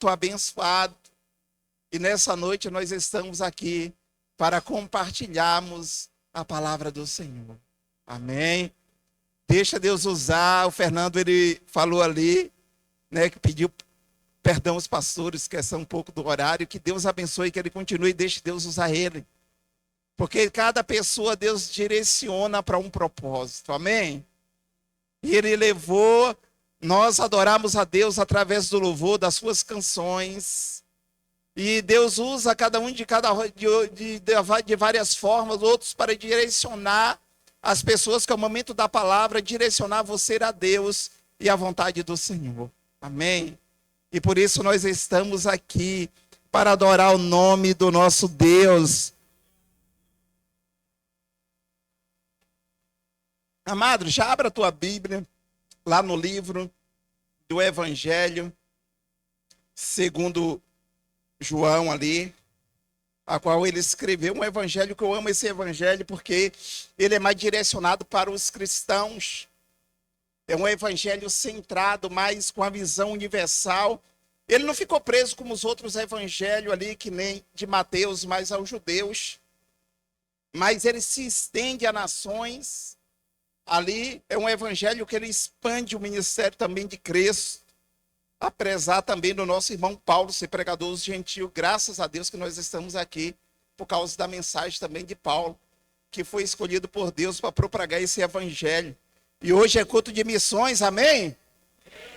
culto abençoado. E nessa noite nós estamos aqui para compartilharmos a palavra do Senhor. Amém? Deixa Deus usar. O Fernando, ele falou ali, né, que pediu perdão aos pastores, esqueceu um pouco do horário. Que Deus abençoe, que ele continue e deixe Deus usar ele. Porque cada pessoa Deus direciona para um propósito. Amém? E ele levou, nós adoramos a Deus através do louvor, das suas canções. E Deus usa cada um de várias formas, outros para direcionar as pessoas, que é o momento da palavra, direcionar você a Deus e a vontade do Senhor. Amém? E por isso nós estamos aqui para adorar o nome do nosso Deus. Amado, já abra a tua Bíblia lá no livro do Evangelho segundo João ali, a qual ele escreveu um evangelho, que eu amo esse evangelho porque ele é mais direcionado para os cristãos. É um evangelho centrado mais com a visão universal. Ele não ficou preso como os outros evangelhos ali, que nem de Mateus, mas aos judeus. Mas ele se estende a nações. Ali é um evangelho que ele expande o ministério também de Cristo. Apesar também do nosso irmão Paulo ser pregador dos gentios, graças a Deus que nós estamos aqui por causa da mensagem também de Paulo, que foi escolhido por Deus para propagar esse evangelho. E hoje é culto de missões, amém?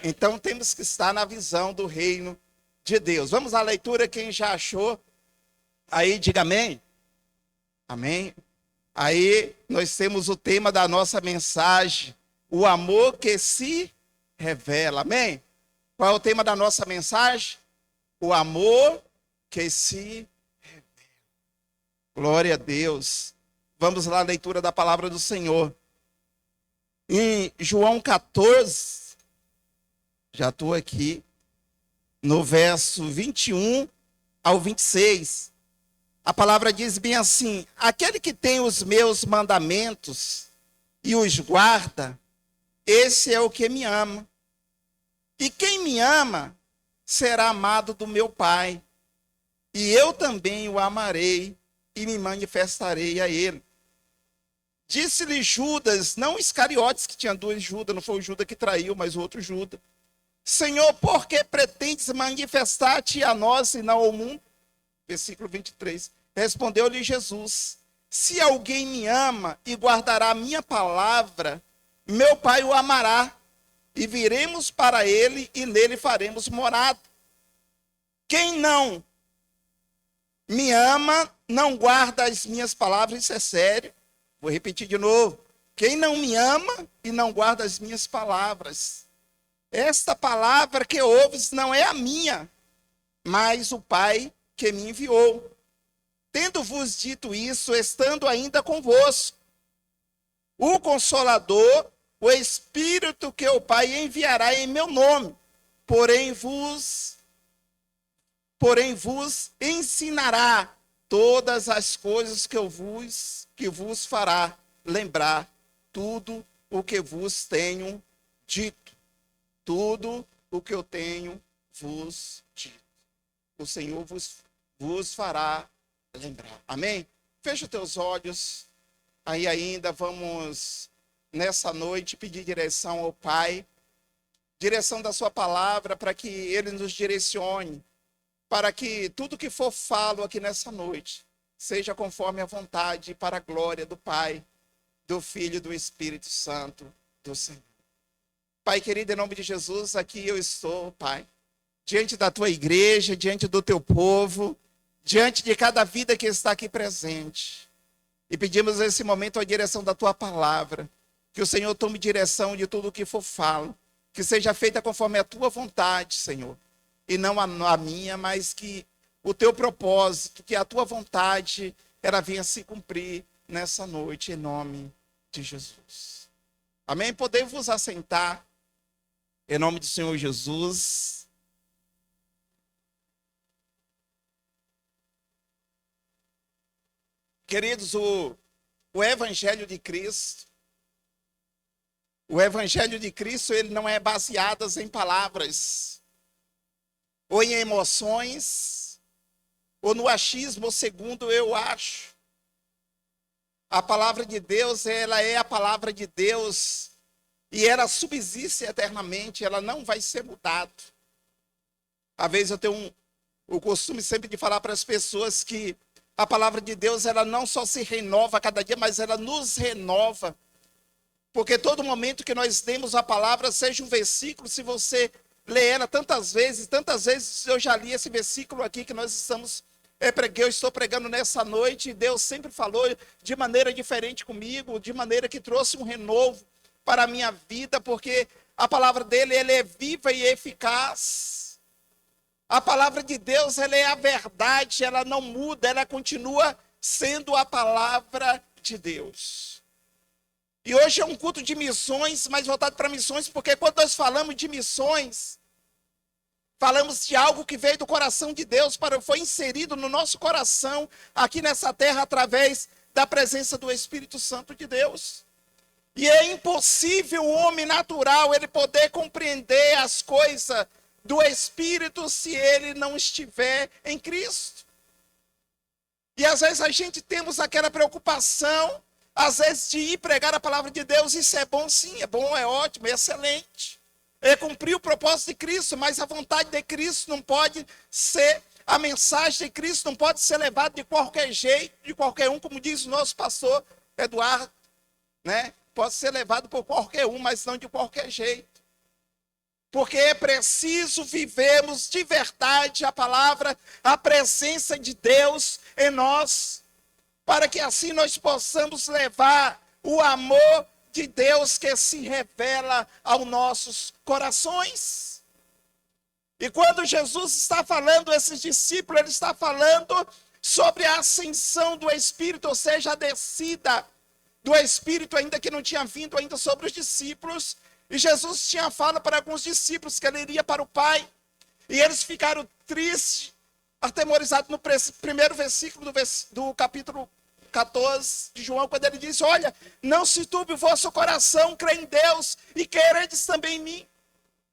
Então temos que estar na visão do reino de Deus. Vamos à leitura, quem já achou, aí diga amém. Amém? Aí nós temos o tema da nossa mensagem, o amor que se revela, amém? Qual é o tema da nossa mensagem? O amor que se revela. Glória a Deus. Vamos lá, a leitura da palavra do Senhor. Em João 14, já estou aqui, no verso 21 ao 26. A palavra diz bem assim: aquele que tem os meus mandamentos e os guarda, esse é o que me ama. E quem me ama será amado do meu Pai, e eu também o amarei e me manifestarei a ele. Disse-lhe Judas, não Iscariotes, que tinha dois Judas, não foi o Judas que traiu, mas o outro Judas: Senhor, por que pretendes manifestar-te a nós e não ao mundo? Versículo 23. Respondeu-lhe Jesus: se alguém me ama e guardará a minha palavra, meu Pai o amará, e viremos para ele e nele faremos morada. Quem não me ama, não guarda as minhas palavras. Isso é sério. Vou repetir de novo. Quem não me ama e não guarda as minhas palavras. Esta palavra que ouves não é a minha, mas o Pai que me enviou. Tendo-vos dito isso, estando ainda convosco, o Consolador, o Espírito que o Pai enviará em meu nome, porém vos ensinará todas as coisas que vos fará lembrar tudo o que vos tenho dito. Tudo o que eu tenho vos dito. O Senhor vos fará lembrar. Amém? Fecha os teus olhos. Aí ainda vamos, nessa noite, pedir direção ao Pai, direção da sua palavra, para que Ele nos direcione, para que tudo que for falo aqui nessa noite, seja conforme a vontade, para a glória do Pai, do Filho e do Espírito Santo do Senhor. Pai querido, em nome de Jesus, aqui eu estou, Pai, diante da tua igreja, diante do teu povo, diante de cada vida que está aqui presente. E pedimos nesse momento a direção da tua palavra, que o Senhor tome direção de tudo o que for falo, que seja feita conforme a tua vontade, Senhor, e não a minha, mas que o teu propósito, que a tua vontade, ela venha se cumprir nessa noite, em nome de Jesus. Amém? Podemos vos assentar, em nome do Senhor Jesus. Queridos, o Evangelho de Cristo, ele não é baseado em palavras. ou em emoções, ou no achismo, ou segundo eu acho. A palavra de Deus, ela é a palavra de Deus e ela subsiste eternamente, ela não vai ser mudada. Às vezes eu tenho o costume sempre de falar para as pessoas que a palavra de Deus, ela não só se renova a cada dia, mas ela nos renova. Porque todo momento que nós lemos a palavra, seja um versículo, se você lê ela tantas vezes eu já li esse versículo aqui que nós estamos eu estou pregando nessa noite, e Deus sempre falou de maneira diferente comigo, de maneira que trouxe um renovo para a minha vida, porque a palavra dele, ela é viva e eficaz. A palavra de Deus, ela é a verdade, ela não muda, ela continua sendo a palavra de Deus. E hoje é um culto de missões, mais voltado para missões, porque quando nós falamos de missões, falamos de algo que veio do coração de Deus, foi inserido no nosso coração, aqui nessa terra, através da presença do Espírito Santo de Deus. E é impossível o homem natural, ele poder compreender as coisas do Espírito se ele não estiver em Cristo. E às vezes a gente temos aquela preocupação, às vezes de ir pregar a palavra de Deus, isso é bom sim, é bom, é ótimo, é excelente. É cumprir o propósito de Cristo, mas a vontade de Cristo não pode ser, a mensagem de Cristo não pode ser levada de qualquer jeito, de qualquer um, como diz o nosso pastor Eduardo, né? Pode ser levado por qualquer um, mas não de qualquer jeito. Porque é preciso vivermos de verdade a palavra, a presença de Deus em nós, para que assim nós possamos levar o amor de Deus que se revela aos nossos corações. E quando Jesus está falando a esses discípulos, ele está falando sobre a ascensão do Espírito, ou seja, a descida do Espírito, ainda que não tinha vindo ainda sobre os discípulos. E Jesus tinha falado para alguns discípulos que ele iria para o Pai. E eles ficaram tristes, atemorizados no primeiro versículo do capítulo 14 de João, quando ele diz: olha, não se turbe o vosso coração, crê em Deus e queredes também em mim.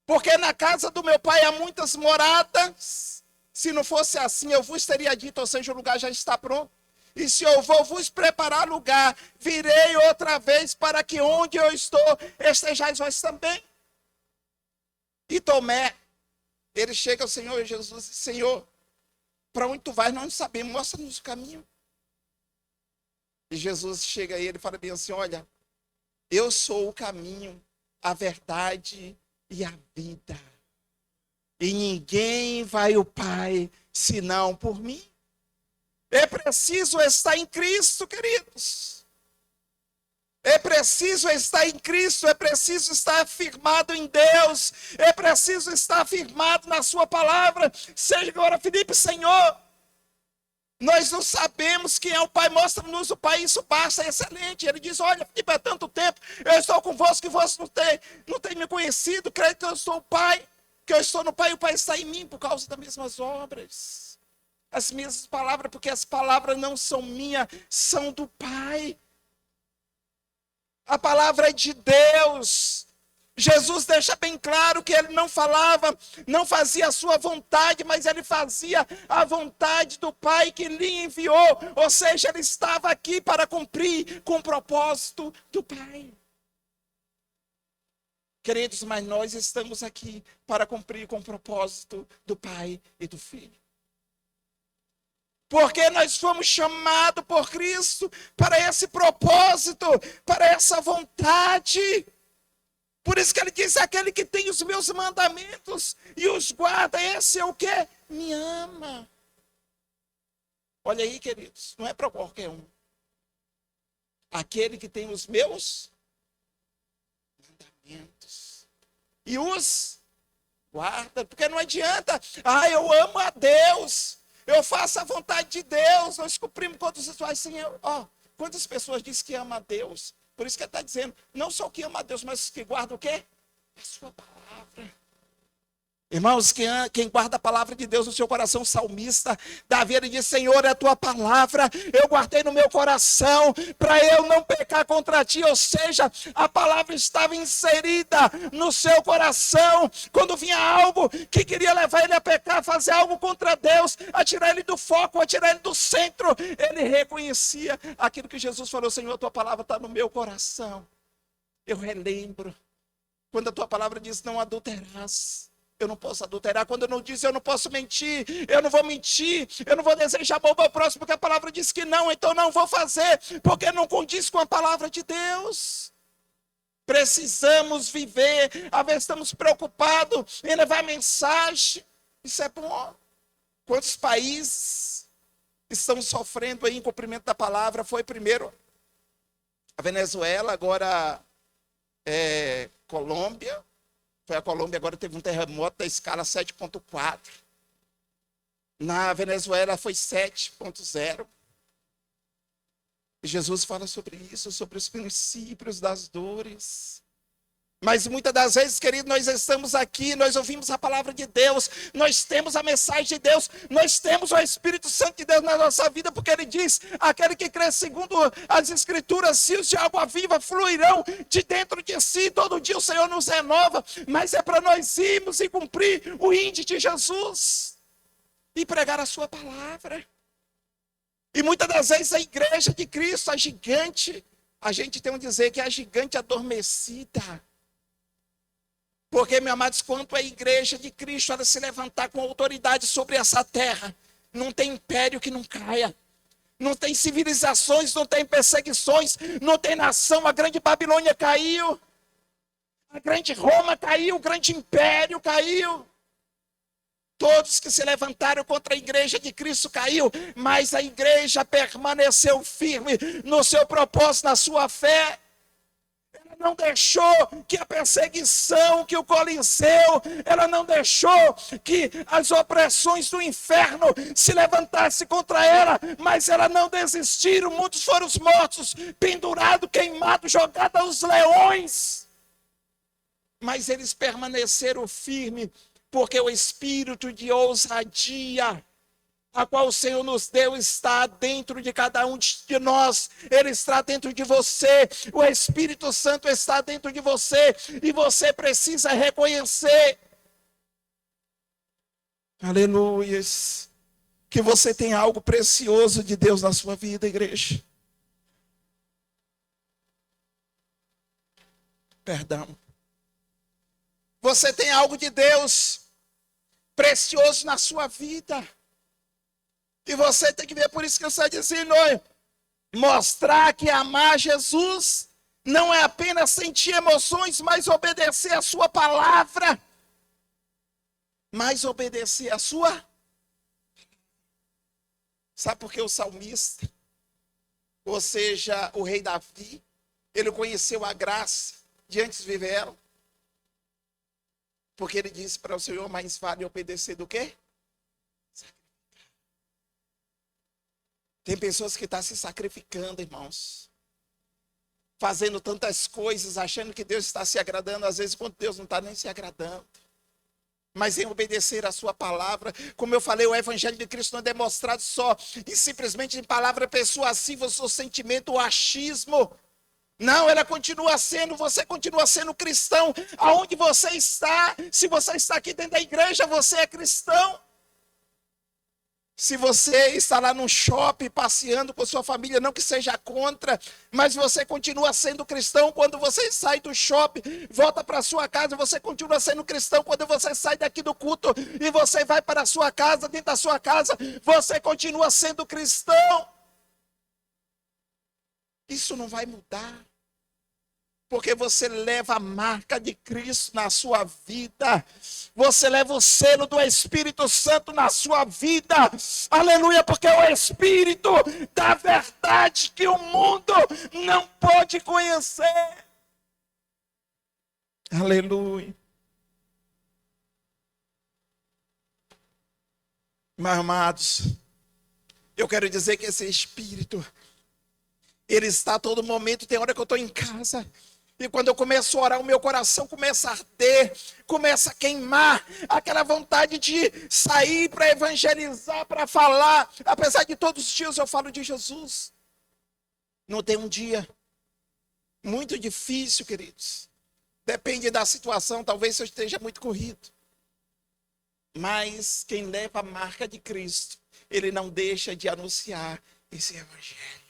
Porque na casa do meu Pai há muitas moradas. Se não fosse assim, eu vos teria dito, ou seja, o lugar já está pronto. E se eu vou vos preparar lugar, virei outra vez para que onde eu estou, estejais vós também. E Tomé, ele chega ao Senhor Jesus e diz: Senhor, para onde tu vais, nós não sabemos, mostra-nos o caminho. E Jesus chega aí, ele fala bem assim: olha, eu sou o caminho, a verdade e a vida. E ninguém vai ao Pai senão por mim. É preciso estar em Cristo, queridos. É preciso estar em Cristo, é preciso estar firmado em Deus, é preciso estar firmado na sua palavra. Seja agora, Filipe, Senhor, nós não sabemos quem é o Pai, mostra-nos o Pai, isso basta, é excelente. Ele diz: olha, Filipe, há tanto tempo eu estou convosco que vós não tem me conhecido, creio que eu sou o Pai, que eu estou no Pai e o Pai está em mim por causa das mesmas obras. As mesmas palavras, porque as palavras não são minhas, são do Pai. A palavra é de Deus. Jesus deixa bem claro que ele não falava, não fazia a sua vontade, mas ele fazia a vontade do Pai que lhe enviou. Ou seja, ele estava aqui para cumprir com o propósito do Pai. Queridos, mas nós estamos aqui para cumprir com o propósito do Pai e do Filho. Porque nós fomos chamados por Cristo para esse propósito, para essa vontade. Por isso que ele diz: aquele que tem os meus mandamentos e os guarda, esse é o que? Me ama. Olha aí, queridos, não é para qualquer um. Aquele que tem os meus mandamentos e os guarda. Porque não adianta: eu amo a Deus, eu faço a vontade de Deus, nós cumprimos todos os rituais. Quantas pessoas dizem que ama a Deus? Por isso que ele está dizendo, não só que ama a Deus, mas que guarda o quê? A sua palavra. Irmãos, quem guarda a palavra de Deus no seu coração, salmista, Davi, ele diz: Senhor, é a tua palavra, eu guardei no meu coração, para eu não pecar contra ti. Ou seja, a palavra estava inserida no seu coração. Quando vinha algo que queria levar ele a pecar, fazer algo contra Deus, a tirar ele do foco, a tirar ele do centro, ele reconhecia aquilo que Jesus falou: Senhor, a tua palavra está no meu coração. Eu relembro, quando a tua palavra diz: não adulterarás. Eu não posso adulterar. Quando não diz, eu não posso mentir, eu não vou mentir, eu não vou desejar mal ao próximo, porque a palavra diz que não, então não vou fazer, porque não condiz com a palavra de Deus. Precisamos viver, às vezes estamos preocupados em levar mensagem, isso é bom. Quantos países estão sofrendo aí em cumprimento da palavra? Foi primeiro a Venezuela, agora Colômbia. Foi a Colômbia, agora teve um terremoto da escala 7.4. Na Venezuela foi 7.0. E Jesus fala sobre isso, sobre os princípios das dores. Mas muitas das vezes, querido, nós estamos aqui, nós ouvimos a palavra de Deus, nós temos a mensagem de Deus, nós temos o Espírito Santo de Deus na nossa vida, porque ele diz: aquele que crê segundo as Escrituras, rios de água viva fluirão de dentro de si. Todo dia o Senhor nos renova, mas é para nós irmos e cumprir o índice de Jesus e pregar a sua palavra. E muitas das vezes a igreja de Cristo, a gigante, a gente tem um dizer que é a gigante adormecida. Porque, meus amados, quanto a igreja de Cristo ela se levantar com autoridade sobre essa terra, não tem império que não caia, não tem civilizações, não tem perseguições, não tem nação. A grande Babilônia caiu, a grande Roma caiu, o grande império caiu. Todos que se levantaram contra a igreja de Cristo caiu, mas a igreja permaneceu firme no seu propósito, na sua fé. Não deixou que a perseguição, que o Coliseu, ela não deixou que as opressões do inferno se levantassem contra ela, mas ela não desistiu. Muitos foram os mortos, pendurados, queimados, jogados aos leões. Mas eles permaneceram firmes, porque o espírito de ousadia a qual o Senhor nos deu está dentro de cada um de nós. Ele está dentro de você. O Espírito Santo está dentro de você. E você precisa reconhecer, aleluias, que você tem algo precioso de Deus na sua vida, igreja. Perdão. Você tem algo de Deus precioso na sua vida. E você tem que ver, por isso que eu estou dizendo, mostrar que amar Jesus não é apenas sentir emoções, mas obedecer a sua palavra. Mas obedecer a sua. Sabe por que o salmista, ou seja, o rei Davi, ele conheceu a graça de antes viver ela? Porque ele disse para o Senhor: mais vale obedecer do que? Tem pessoas que estão se sacrificando, irmãos, fazendo tantas coisas, achando que Deus está se agradando, às vezes quando Deus não está nem se agradando. Mas em obedecer a sua palavra, como eu falei, o Evangelho de Cristo não é demonstrado só e simplesmente em palavra persuasiva, o seu sentimento, o achismo. Não, ela continua sendo, você continua sendo cristão, aonde você está. Se você está aqui dentro da igreja, você é cristão. Se você está lá no shopping passeando com sua família, não que seja contra, mas você continua sendo cristão. Quando você sai do shopping, volta para sua casa, você continua sendo cristão. Quando você sai daqui do culto e você vai para a sua casa, dentro da sua casa, você continua sendo cristão. Isso não vai mudar, porque você leva a marca de Cristo na sua vida. Você leva o selo do Espírito Santo na sua vida. Aleluia, porque é o Espírito da verdade que o mundo não pode conhecer. Aleluia. Meus amados, eu quero dizer que esse Espírito, ele está a todo momento. Tem hora que eu estou em casa, E quando eu começo a orar, o meu coração começa a arder, começa a queimar, aquela vontade de sair para evangelizar, para falar. Apesar de todos os dias eu falo de Jesus. Não tem um dia muito difícil, queridos. Depende da situação, talvez eu esteja muito corrido. Mas quem leva a marca de Cristo, ele não deixa de anunciar esse evangelho.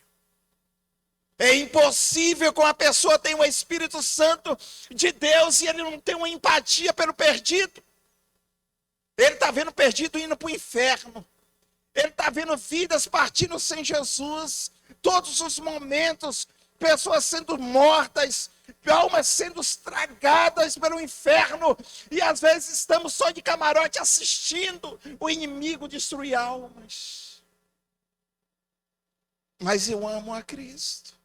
É impossível que uma pessoa tenha o Espírito Santo de Deus e ele não tem uma empatia pelo perdido. Ele está vendo o perdido indo para o inferno. Ele está vendo vidas partindo sem Jesus. Todos os momentos, pessoas sendo mortas, almas sendo estragadas pelo inferno. E às vezes estamos só de camarote assistindo o inimigo destruir almas. Mas eu amo a Cristo.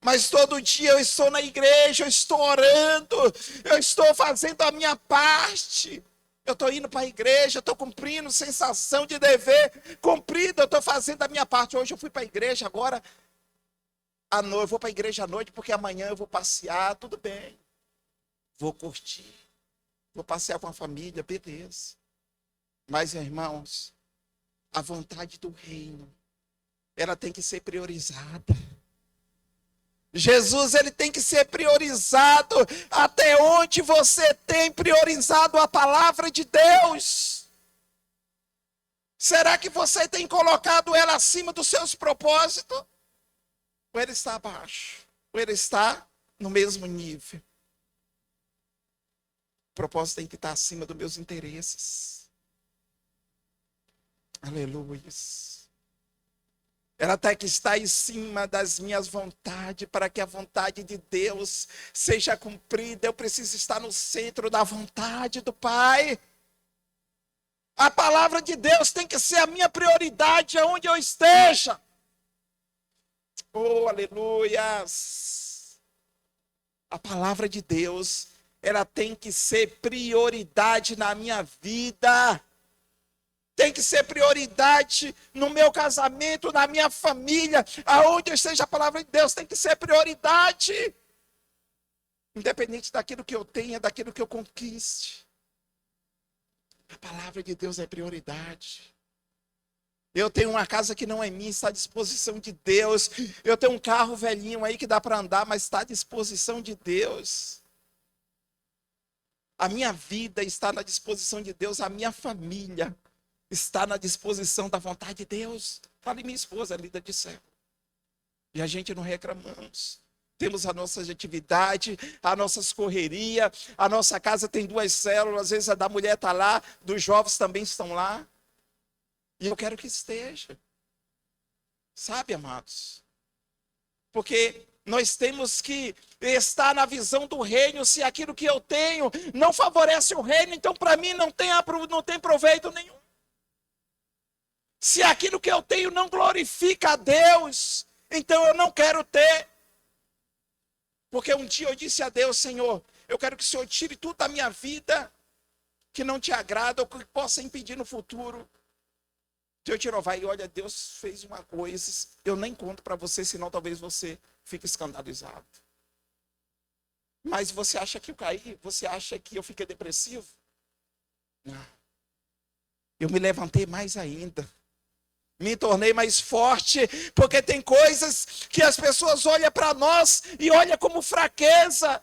Mas todo dia eu estou na igreja, eu estou orando, eu estou fazendo a minha parte. Eu estou indo para a igreja, eu estou cumprindo sensação de dever cumprido, eu estou fazendo a minha parte. Hoje eu fui para a igreja, agora eu vou para a igreja à noite, porque amanhã eu vou passear, tudo bem. Vou curtir, vou passear com a família, beleza. Mas, irmãos, a vontade do reino, ela tem que ser priorizada. Jesus, ele tem que ser priorizado. Até onde você tem priorizado a palavra de Deus? Será que você tem colocado ela acima dos seus propósitos? Ou ele está abaixo? Ou ele está no mesmo nível? O propósito tem que estar acima dos meus interesses. Aleluia. Ela tem que estar em cima das minhas vontades, para que a vontade de Deus seja cumprida. Eu preciso estar no centro da vontade do Pai. A palavra de Deus tem que ser a minha prioridade aonde eu esteja. Oh, aleluias! A palavra de Deus, ela tem que ser prioridade na minha vida. Tem que ser prioridade no meu casamento, na minha família, aonde esteja a palavra de Deus, tem que ser prioridade. Independente daquilo que eu tenha, daquilo que eu conquiste. A palavra de Deus é prioridade. Eu tenho uma casa que não é minha, está à disposição de Deus. Eu tenho um carro velhinho aí que dá para andar, mas está à disposição de Deus. A minha vida está na disposição de Deus, a minha família está na disposição da vontade de Deus. Fala, minha esposa é líder de célula. E a gente não reclamamos. Temos a nossa atividade, as nossas correrias, a nossa casa tem 2 células, às vezes a da mulher está lá, dos jovens também estão lá. E eu quero que esteja. Sabe, amados? Porque nós temos que estar na visão do reino. Se aquilo que eu tenho não favorece o reino, então para mim não tem proveito nenhum. Se aquilo que eu tenho não glorifica a Deus, então eu não quero ter. Porque um dia eu disse a Deus, Senhor, eu quero que o Senhor tire tudo da minha vida que não te agrada ou que possa impedir no futuro. Deus tirou, vai e olha, Deus fez uma coisa, eu nem conto para você, senão talvez você fique escandalizado. Mas você acha que eu caí? Você acha que eu fiquei depressivo? Não. Eu me levantei mais ainda. Me tornei mais forte, porque tem coisas que as pessoas olham para nós e olham como fraqueza.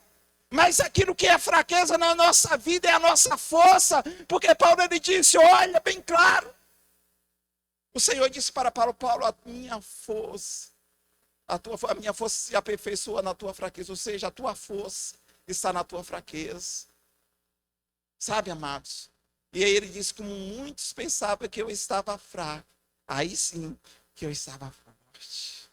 Mas aquilo que é fraqueza na nossa vida é a nossa força. Porque Paulo ele disse, olha bem claro. O Senhor disse para Paulo, a minha força, a minha força se aperfeiçoa na tua fraqueza. Ou seja, a tua força está na tua fraqueza. Sabe, amados? E aí ele disse, como muitos pensavam que eu estava fraco. Aí sim que eu estava forte.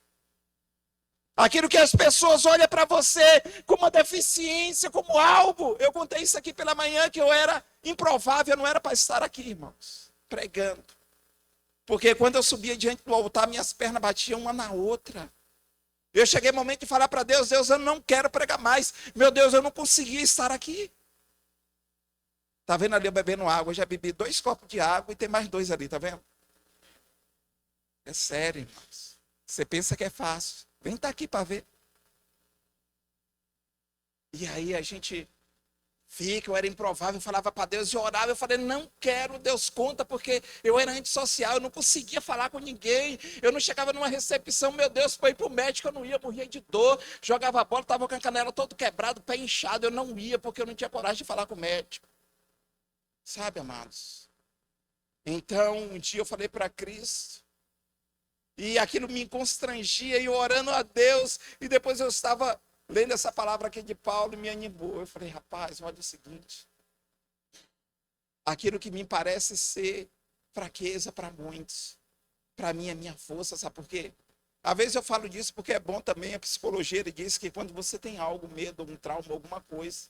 Aquilo que as pessoas olham para você como uma deficiência, como algo. Eu contei isso aqui pela manhã, que eu era improvável, eu não era para estar aqui, irmãos, pregando. Porque quando eu subia diante do altar, minhas pernas batiam uma na outra. Eu cheguei no momento de falar para Deus, Deus, eu não quero pregar mais. Meu Deus, eu não conseguia estar aqui. Tá vendo ali eu bebendo água? Eu já bebi 2 copos de água e tem mais 2 ali, tá vendo? É sério, irmãos. Você pensa que é fácil. Vem estar aqui para ver. E aí a gente vi que eu era improvável, eu falava para Deus e orava, eu falei, não quero, Deus conta, porque eu era antissocial, eu não conseguia falar com ninguém, eu não chegava numa recepção, meu Deus, para ir para o médico eu não ia, morria de dor, jogava bola, estava com a canela todo quebrado, pé inchado, eu não ia, porque eu não tinha coragem de falar com o médico. Sabe, amados? Então, um dia eu falei para Cristo, e aquilo me constrangia, e eu orando a Deus, e depois eu estava lendo essa palavra aqui de Paulo e me animou. Eu falei, rapaz, olha o seguinte. Aquilo que me parece ser fraqueza para muitos, para mim é minha força, sabe por quê? Às vezes eu falo disso porque é bom também, a psicologia ele diz que quando você tem algo, medo, um trauma, alguma coisa,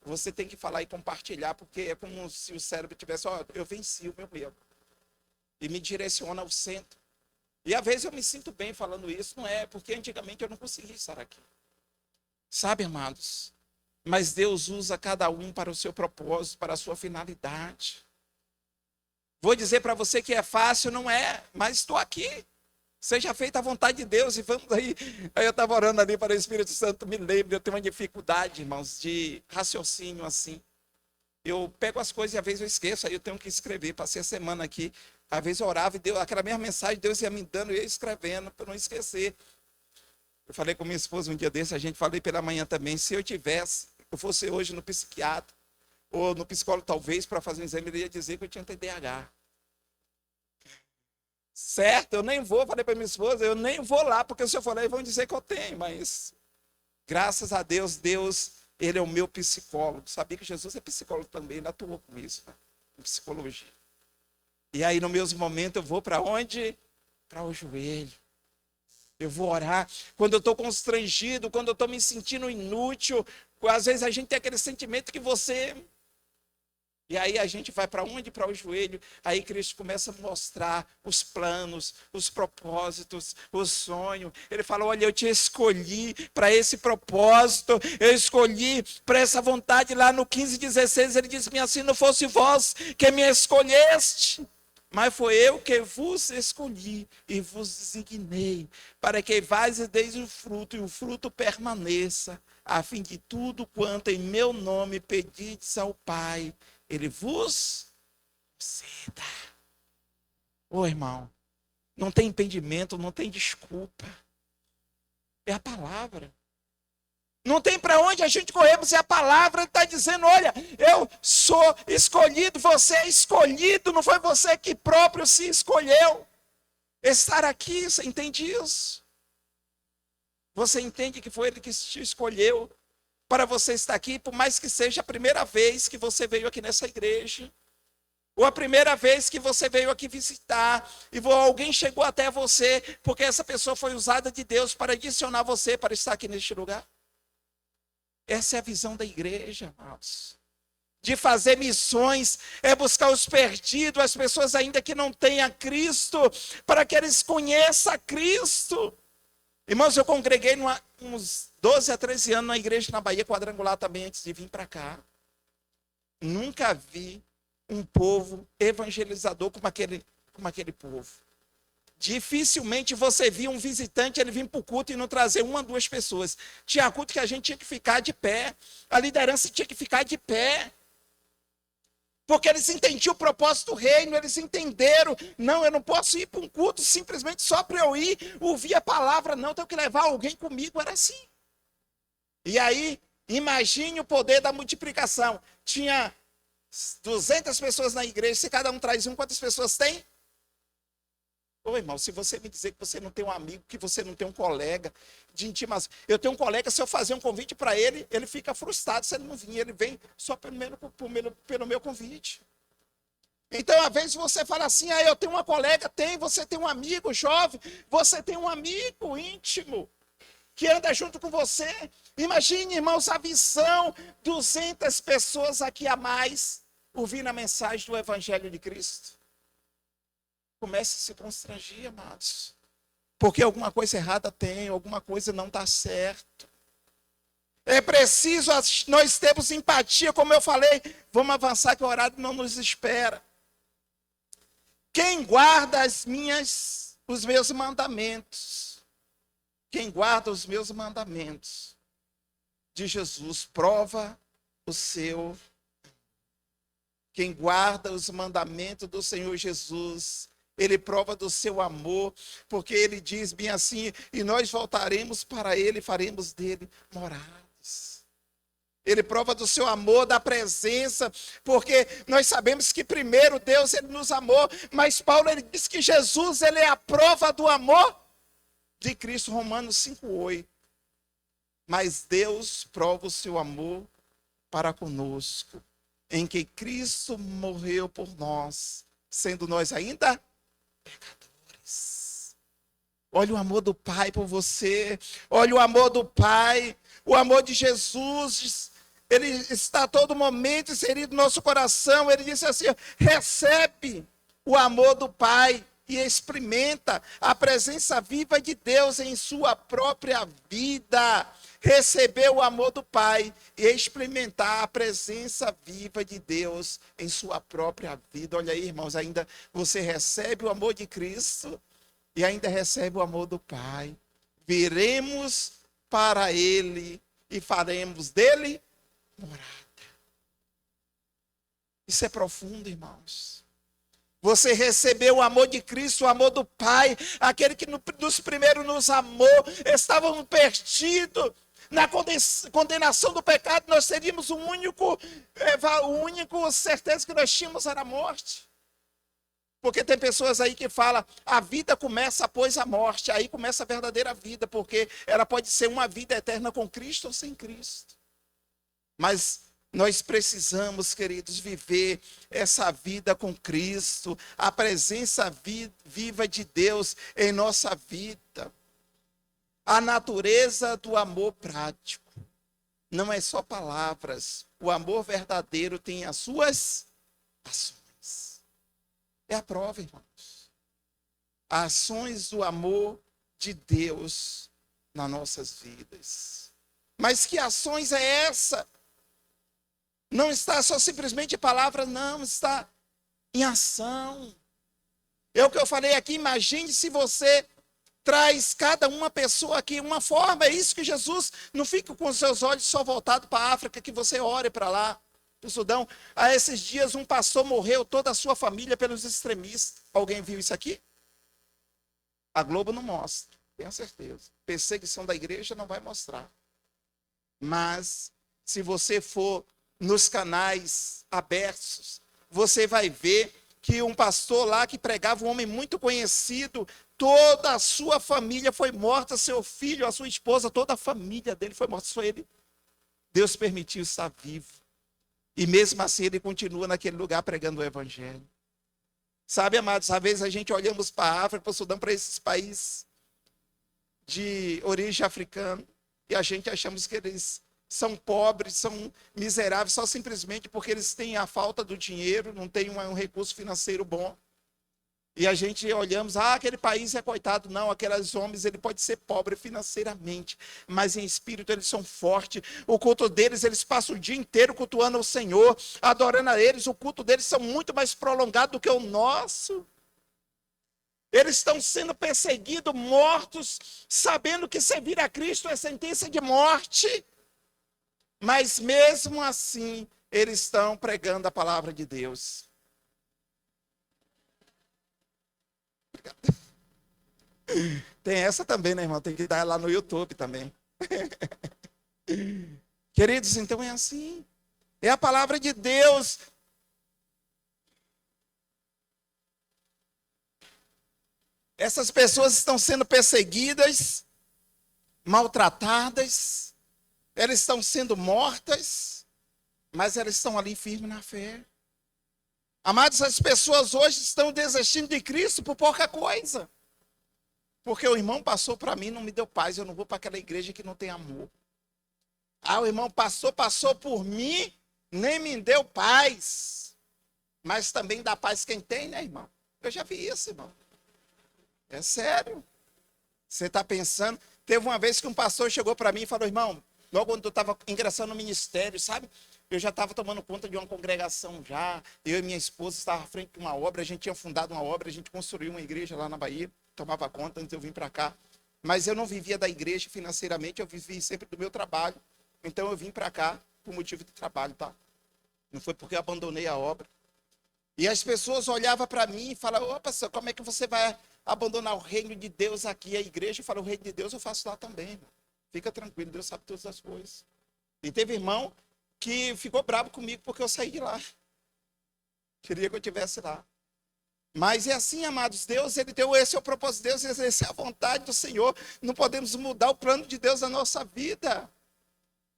você tem que falar e compartilhar, porque é como se o cérebro tivesse, ó, eu venci o meu medo. E me direciona ao centro. E às vezes eu me sinto bem falando isso, não é? Porque antigamente eu não conseguia estar aqui. Sabe, amados? Mas Deus usa cada um para o seu propósito, para a sua finalidade. Vou dizer para você que é fácil, não é, mas estou aqui. Seja feita a vontade de Deus e vamos aí. Aí eu estava orando ali para o Espírito Santo, me lembre, eu tenho uma dificuldade, irmãos, de raciocínio assim. Eu pego as coisas e às vezes eu esqueço, aí eu tenho que escrever. Passei a semana aqui, às vezes eu orava e Deus, aquela mesma mensagem, Deus ia me dando e eu ia escrevendo para não esquecer. Eu falei com minha esposa um dia desse, a gente falei pela manhã também, se eu fosse hoje no psiquiatra, ou no psicólogo talvez, para fazer um exame, ele ia dizer que eu tinha TDAH. Certo, eu nem vou, falei para minha esposa, eu nem vou lá, porque se eu for lá, eles vão dizer que eu tenho, mas graças a Deus, Deus, ele é o meu psicólogo. Sabia que Jesus é psicólogo também, ele atuou com isso, né? Em psicologia. E aí, nos meus momentos, eu vou para onde? Para o joelho. Eu vou orar. Quando eu estou constrangido, quando eu estou me sentindo inútil, às vezes a gente tem aquele sentimento que você... E aí a gente vai para onde? Para o joelho. Aí Cristo começa a mostrar os planos, os propósitos, o sonho. Ele fala, olha, eu te escolhi para esse propósito, eu escolhi para essa vontade. Lá no 15:16 ele diz assim, não fosse vós que me escolheste, mas foi eu que vos escolhi e vos designei, para que vais e deis o fruto, e o fruto permaneça, a fim de tudo quanto em meu nome pedides ao Pai, ele vos conceda. Ô irmão, não tem impedimento, não tem desculpa. É a palavra. Não tem para onde a gente corrermos, é a palavra está dizendo, olha, eu sou escolhido, você é escolhido, não foi você que próprio se escolheu. Estar aqui, você entende isso? Você entende que foi ele que te escolheu para você estar aqui, por mais que seja a primeira vez que você veio aqui nessa igreja, ou a primeira vez que você veio aqui visitar, e alguém chegou até você, porque essa pessoa foi usada de Deus para adicionar você para estar aqui neste lugar. Essa é a visão da igreja, amados. De fazer missões, é buscar os perdidos, as pessoas ainda que não têm a Cristo, para que eles conheçam a Cristo. Irmãos, eu congreguei uns 12 a 13 anos na igreja na Bahia Quadrangular também, antes de vir para cá. Nunca vi um povo evangelizador como aquele povo. Dificilmente você via um visitante, ele vir para o culto e não trazer uma, duas pessoas. Tinha culto que a gente tinha que ficar de pé, a liderança tinha que ficar de pé. Porque eles entendiam o propósito do reino, eles entenderam, não, eu não posso ir para um culto simplesmente só para eu ir, ouvir a palavra, não, tenho que levar alguém comigo, era assim. E aí, imagine o poder da multiplicação. Tinha 200 pessoas na igreja, se cada um traz um, quantas pessoas tem? Ô irmão, se você me dizer que você não tem um amigo, que você não tem um colega de intimação. Eu tenho um colega, se eu fazer um convite para ele, ele fica frustrado se ele não vir. Ele vem só pelo meu convite. Então, às vezes você fala assim, eu tenho uma colega, você tem um amigo jovem, você tem um amigo íntimo que anda junto com você. Imagine, irmãos, a visão, 200 pessoas aqui a mais ouvindo a mensagem do Evangelho de Cristo. Comece a se constranger, amados. Porque alguma coisa errada tem, alguma coisa não está certo. É preciso nós termos empatia, como eu falei. Vamos avançar que o horário não nos espera. Quem guarda os meus mandamentos. Quem guarda os meus mandamentos. de Jesus prova o seu. Quem guarda os mandamentos do Senhor Jesus, ele prova do seu amor, porque ele diz bem assim: e nós voltaremos para ele e faremos dele moradas. Ele prova do seu amor, da presença, porque nós sabemos que primeiro Deus ele nos amou, mas Paulo ele diz que Jesus ele é a prova do amor de Cristo, Romanos 5:8. Mas Deus prova o seu amor para conosco, em que Cristo morreu por nós, sendo nós ainda pecadores. Olha o amor do Pai por você, olha o amor do Pai, o amor de Jesus, ele está a todo momento inserido no nosso coração. Ele disse assim: recebe o amor do Pai e experimenta a presença viva de Deus em sua própria vida. Receber o amor do Pai e experimentar a presença viva de Deus em sua própria vida. Olha aí, irmãos, ainda você recebe o amor de Cristo e ainda recebe o amor do Pai. Viremos para Ele e faremos dele morada. Isso é profundo, irmãos. Você recebeu o amor de Cristo, o amor do Pai, aquele que nos primeiro nos amou. Estávamos perdidos na condenação do pecado. Nós teríamos o único certeza que nós tínhamos era a morte. Porque tem pessoas aí que falam: a vida começa após a morte, aí começa a verdadeira vida, porque ela pode ser uma vida eterna com Cristo ou sem Cristo. Mas nós precisamos, queridos, viver essa vida com Cristo, a presença viva de Deus em nossa vida. A natureza do amor prático não é só palavras. O amor verdadeiro tem as suas ações. É a prova, irmãos. Ações do amor de Deus nas nossas vidas. Mas que ações é essa? Não está só simplesmente palavra, não, está em ação. É o que eu falei aqui: imagine se você traz cada uma pessoa aqui uma forma. É isso que Jesus, não fica com os seus olhos só voltados para a África, que você ore para lá, para o Sudão. Há esses dias um pastor morreu, toda a sua família pelos extremistas. Alguém viu isso aqui? A Globo não mostra, tenho certeza. Perseguição da igreja não vai mostrar. Mas se você for nos canais abertos, você vai ver que um pastor lá que pregava, um homem muito conhecido, toda a sua família foi morta, seu filho, a sua esposa, toda a família dele foi morta, só ele. Deus permitiu estar vivo. E mesmo assim ele continua naquele lugar pregando o evangelho. Sabe, amados, às vezes a gente olhamos para a África, para o Sudão, para esses países de origem africana, e a gente achamos que eles são pobres, são miseráveis, só simplesmente porque eles têm a falta do dinheiro, não têm um recurso financeiro bom. E a gente olhamos: aquele país é coitado. Não, aqueles homens, ele pode ser pobre financeiramente, mas em espírito eles são fortes. O culto deles, eles passam o dia inteiro cultuando o Senhor, adorando a eles. O culto deles são muito mais prolongado do que o nosso. Eles estão sendo perseguidos, mortos, sabendo que servir a Cristo é sentença de morte. Mas mesmo assim, eles estão pregando a palavra de Deus. Tem essa também, né, irmão? Tem que dar lá no YouTube também. Queridos, então é assim. É a palavra de Deus. Essas pessoas estão sendo perseguidas, maltratadas, elas estão sendo mortas, mas elas estão ali firmes na fé. Amados, as pessoas hoje estão desistindo de Cristo por pouca coisa. Porque o irmão passou para mim, não me deu paz, eu não vou para aquela igreja que não tem amor. O irmão passou por mim, nem me deu paz. Mas também dá paz quem tem, né, irmão? Eu já vi isso, irmão. É sério. Você está pensando... Teve uma vez que um pastor chegou para mim e falou: irmão, logo quando eu estava ingressando no ministério, sabe? Eu já estava tomando conta de uma congregação já. Eu e minha esposa estávamos à frente de uma obra. A gente tinha fundado uma obra, a gente construiu uma igreja lá na Bahia. Tomava conta antes de eu vir para cá. Mas eu não vivia da igreja financeiramente, eu vivia sempre do meu trabalho. Então eu vim para cá por motivo de trabalho, tá? Não foi porque eu abandonei a obra. E as pessoas olhavam para mim e falavam, ô pastor, como é que você vai abandonar o reino de Deus aqui, a igreja? Eu falo, o reino de Deus eu faço lá também, irmão. Fica tranquilo, Deus sabe todas as coisas. E teve irmão que ficou bravo comigo porque eu saí de lá. Queria que eu estivesse lá. Mas é assim, amados, Deus, ele deu, esse é o propósito de Deus, essa é a vontade do Senhor. Não podemos mudar o plano de Deus na nossa vida.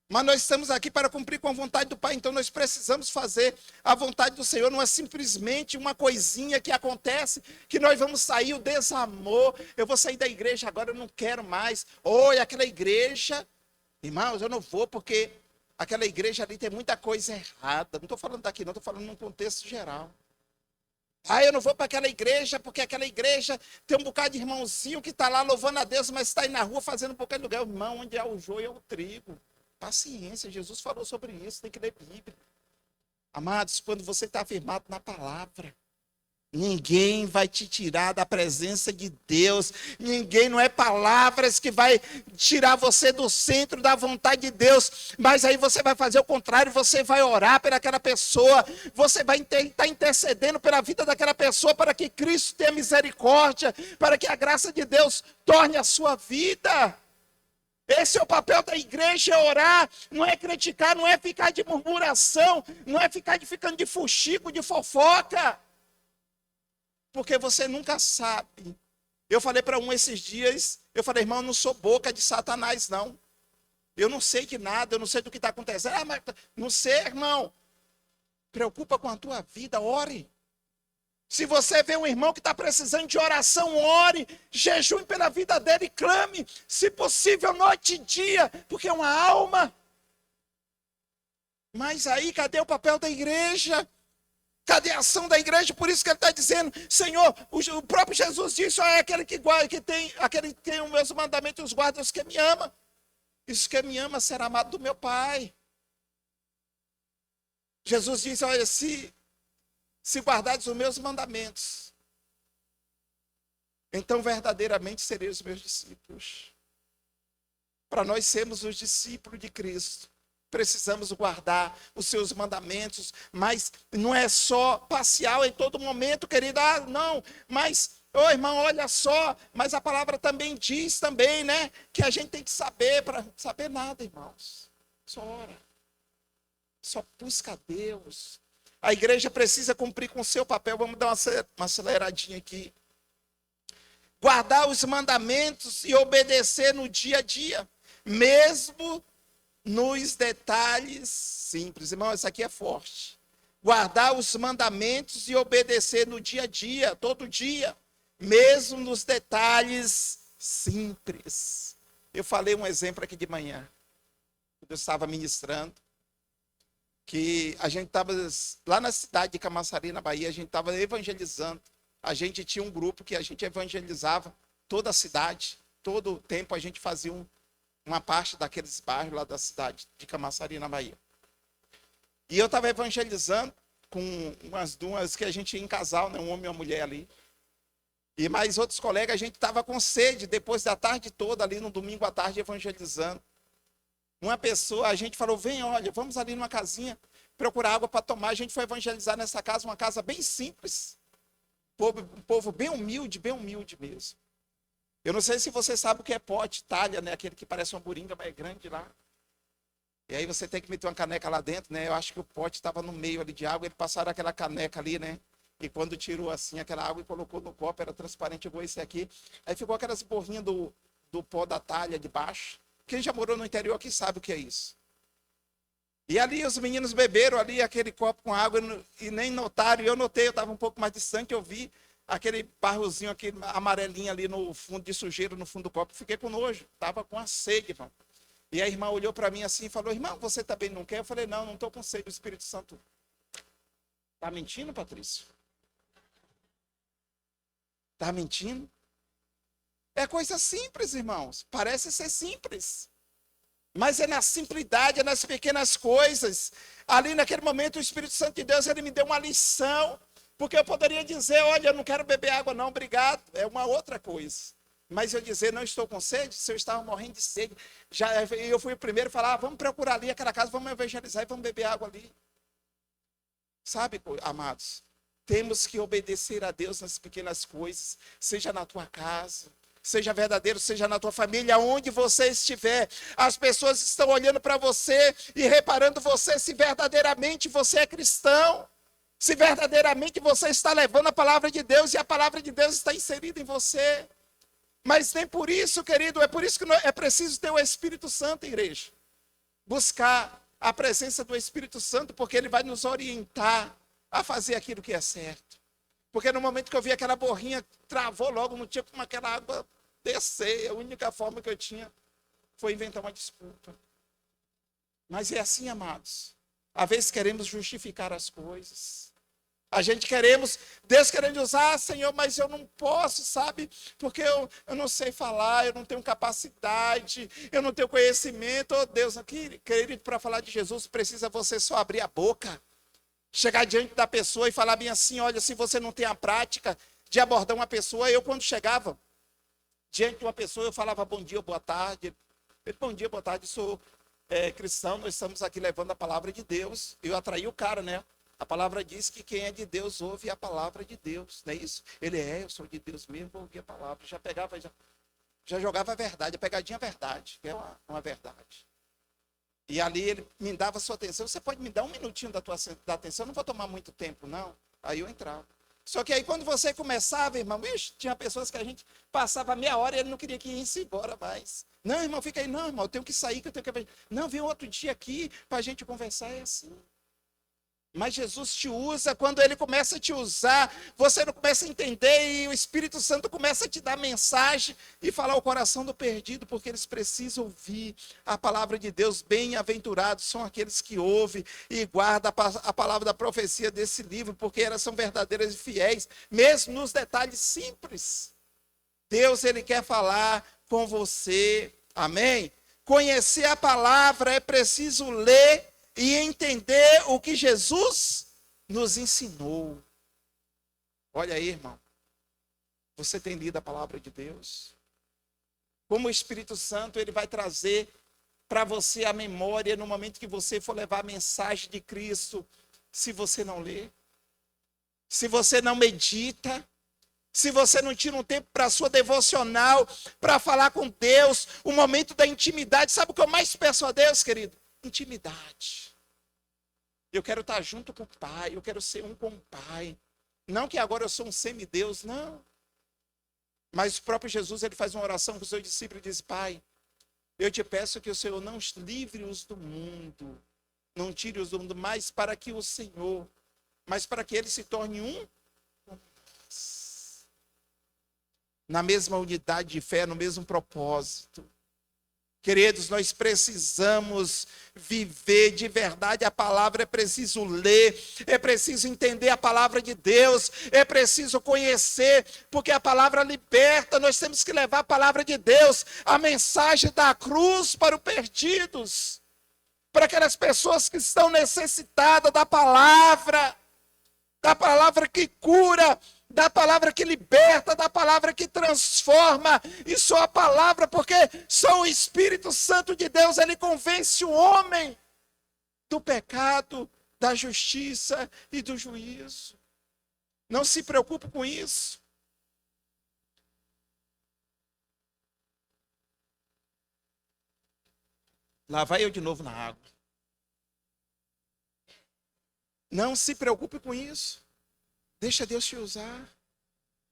Mas nós estamos aqui para cumprir com a vontade do Pai, então nós precisamos fazer a vontade do Senhor. Não é simplesmente uma coisinha que acontece, que nós vamos sair, o desamor. Eu vou sair da igreja agora, eu não quero mais. Oi, aquela igreja, irmãos, eu não vou porque aquela igreja ali tem muita coisa errada. Não estou falando daqui, não, estou falando num contexto geral. Ah, eu não vou para aquela igreja porque aquela igreja tem um bocado de irmãozinho que está lá louvando a Deus, mas está aí na rua fazendo um bocado de lugar. Irmão, onde há o joio é o trigo. Paciência, Jesus falou sobre isso, tem que ler Bíblia. Amados, quando você está afirmado na palavra, ninguém vai te tirar da presença de Deus. Ninguém, não é palavras que vai tirar você do centro da vontade de Deus. Mas aí você vai fazer o contrário, você vai orar pelaquela pessoa. Você vai estar intercedendo pela vida daquela pessoa para que Cristo tenha misericórdia, para que a graça de Deus torne a sua vida. Esse é o papel da igreja, é orar, não é criticar, não é ficar de murmuração, não é ficar ficando de fuxico, de fofoca. Porque você nunca sabe. Eu falei para um esses dias, eu falei, irmão, eu não sou boca de Satanás, não. Eu não sei de nada, eu não sei do que está acontecendo. Ah, mas não sei, irmão. Preocupa com a tua vida, ore. Se você vê um irmão que está precisando de oração, ore, jejue pela vida dele e clame, se possível, noite e dia, porque é uma alma. Mas aí, cadê o papel da igreja? Cadê a ação da igreja? Por isso que ele está dizendo, Senhor, o próprio Jesus disse, é aquele que tem os meus mandamentos e os guarda, os que me ama. Isso que me ama será amado do meu Pai. Jesus disse, olha, se guardares os meus mandamentos, então verdadeiramente sereis os meus discípulos. Para nós sermos os discípulos de Cristo, precisamos guardar os seus mandamentos, mas não é só parcial em todo momento, querido. Ah, não, mas, irmão, olha só, mas a palavra também diz também, né, que a gente tem que saber, para saber nada, irmãos. Só ora. Só busca a Deus. A igreja precisa cumprir com o seu papel. Vamos dar uma aceleradinha aqui. Guardar os mandamentos e obedecer no dia a dia, mesmo nos detalhes simples. Irmão, isso aqui é forte. Guardar os mandamentos e obedecer no dia a dia, todo dia, mesmo nos detalhes simples. Eu falei um exemplo aqui de manhã, quando eu estava ministrando, que a gente estava lá na cidade de Camaçari, na Bahia, a gente estava evangelizando. A gente tinha um grupo que a gente evangelizava toda a cidade. Todo o tempo a gente fazia uma parte daqueles bairros lá da cidade de Camaçari, na Bahia. E eu estava evangelizando com umas duas que a gente ia em casal, né? Um homem e uma mulher ali. E mais outros colegas, a gente estava com sede, depois da tarde toda ali, no domingo à tarde, evangelizando. Uma pessoa, a gente falou, vem, olha, vamos ali numa casinha, procurar água para tomar. A gente foi evangelizar nessa casa, uma casa bem simples. Um povo bem humilde mesmo. Eu não sei se você sabe o que é pote, talha, né? Aquele que parece uma buringa, mas é grande lá. E aí você tem que meter uma caneca lá dentro, né? Eu acho que o pote estava no meio ali de água, eles passaram aquela caneca ali, né? E quando tirou assim aquela água e colocou no copo, era transparente igual esse aqui. Aí ficou aquelas borrinhas do pó da talha de baixo. Quem já morou no interior aqui sabe o que é isso. E ali os meninos beberam ali aquele copo com água e nem notaram. E eu notei, eu estava um pouco mais distante, eu vi aquele barrozinho, aquele amarelinho ali no fundo de sujeira, no fundo do copo. Fiquei com nojo, estava com a sede, irmão. E a irmã olhou para mim assim e falou, irmão, você também não quer? Eu falei, não estou com sede do Espírito Santo. Está mentindo, Patrício? Está mentindo? É coisa simples, irmãos. Parece ser simples. Mas é na simplicidade, é nas pequenas coisas. Ali naquele momento o Espírito Santo de Deus, ele me deu uma lição. Porque eu poderia dizer, olha, eu não quero beber água não, obrigado. É uma outra coisa. Mas eu dizer, não estou com sede, se eu estava morrendo de sede, eu fui o primeiro a falar, vamos procurar ali aquela casa, vamos evangelizar e vamos beber água ali. Sabe, amados, temos que obedecer a Deus nas pequenas coisas, seja na tua casa, seja verdadeiro, seja na tua família, onde você estiver. As pessoas estão olhando para você e reparando você se verdadeiramente você é cristão, se verdadeiramente você está levando a palavra de Deus e a palavra de Deus está inserida em você. Mas nem por isso, querido, é por isso que é preciso ter o Espírito Santo, igreja. Buscar a presença do Espírito Santo, porque ele vai nos orientar a fazer aquilo que é certo. Porque no momento que eu vi aquela borrinha, travou logo, não tinha como aquela água descer. A única forma que eu tinha foi inventar uma desculpa. Mas é assim, amados. Às vezes queremos justificar as coisas. A gente Deus querendo usar, Senhor, mas eu não posso, sabe? Porque eu não sei falar, eu não tenho capacidade, eu não tenho conhecimento. Oh, Deus, aqui, querido, para falar de Jesus, precisa você só abrir a boca. Chegar diante da pessoa e falar bem assim, olha, se você não tem a prática de abordar uma pessoa, eu quando chegava diante de uma pessoa, eu falava bom dia, boa tarde. Ele, bom dia, boa tarde, sou cristão, nós estamos aqui levando a palavra de Deus. Eu atraí o cara, né? A palavra diz que quem é de Deus ouve a palavra de Deus, não é isso? Ele eu sou de Deus mesmo, vou ouvir a palavra. Já pegava, já jogava a verdade, a pegadinha verdade, que é uma verdade. E ali ele me dava a sua atenção. Você pode me dar um minutinho da atenção? Eu não vou tomar muito tempo, não. Aí eu entrava. Só que aí quando você começava, irmão, tinha pessoas que a gente passava meia hora e ele não queria que ia embora mais. Não, irmão, fica aí. Não, irmão, eu tenho que sair, que eu tenho que... Não, vem outro dia aqui para a gente conversar, é assim. Mas Jesus te usa, quando ele começa a te usar, você não começa a entender e o Espírito Santo começa a te dar mensagem e falar ao coração do perdido, porque eles precisam ouvir a palavra de Deus. Bem-aventurados são aqueles que ouvem e guardam a palavra da profecia desse livro, porque elas são verdadeiras e fiéis, mesmo nos detalhes simples. Deus, ele quer falar com você, amém? Conhecer a palavra é preciso ler e entender o que Jesus nos ensinou. Olha aí, irmão. Você tem lido a palavra de Deus? Como o Espírito Santo, ele vai trazer para você a memória no momento que você for levar a mensagem de Cristo, se você não lê, se você não medita, se você não tira um tempo para a sua devocional, para falar com Deus, o momento da intimidade. Sabe o que eu mais peço a Deus, querido? Intimidade. Eu quero estar junto com o Pai, eu quero ser um com o Pai. Não que agora eu sou um semideus, não. Mas o próprio Jesus, ele faz uma oração com os seus discípulos e diz: Pai, eu te peço que o Senhor não livre-os do mundo, não tire-os do mundo, mas para que o Senhor, mas para que ele se torne um com nós. Na mesma unidade de fé, no mesmo propósito. Queridos, nós precisamos viver de verdade a palavra, é preciso ler, é preciso entender a palavra de Deus, é preciso conhecer, porque a palavra liberta. Nós temos que levar a palavra de Deus, a mensagem da cruz para os perdidos, para aquelas pessoas que estão necessitadas da palavra que cura, da palavra que liberta, da palavra que transforma. E só a palavra, porque só o Espírito Santo de Deus, ele convence o homem do pecado, da justiça e do juízo. Não se preocupe com isso. Lá vai eu de novo na água. Não se preocupe com isso. Deixa Deus te usar.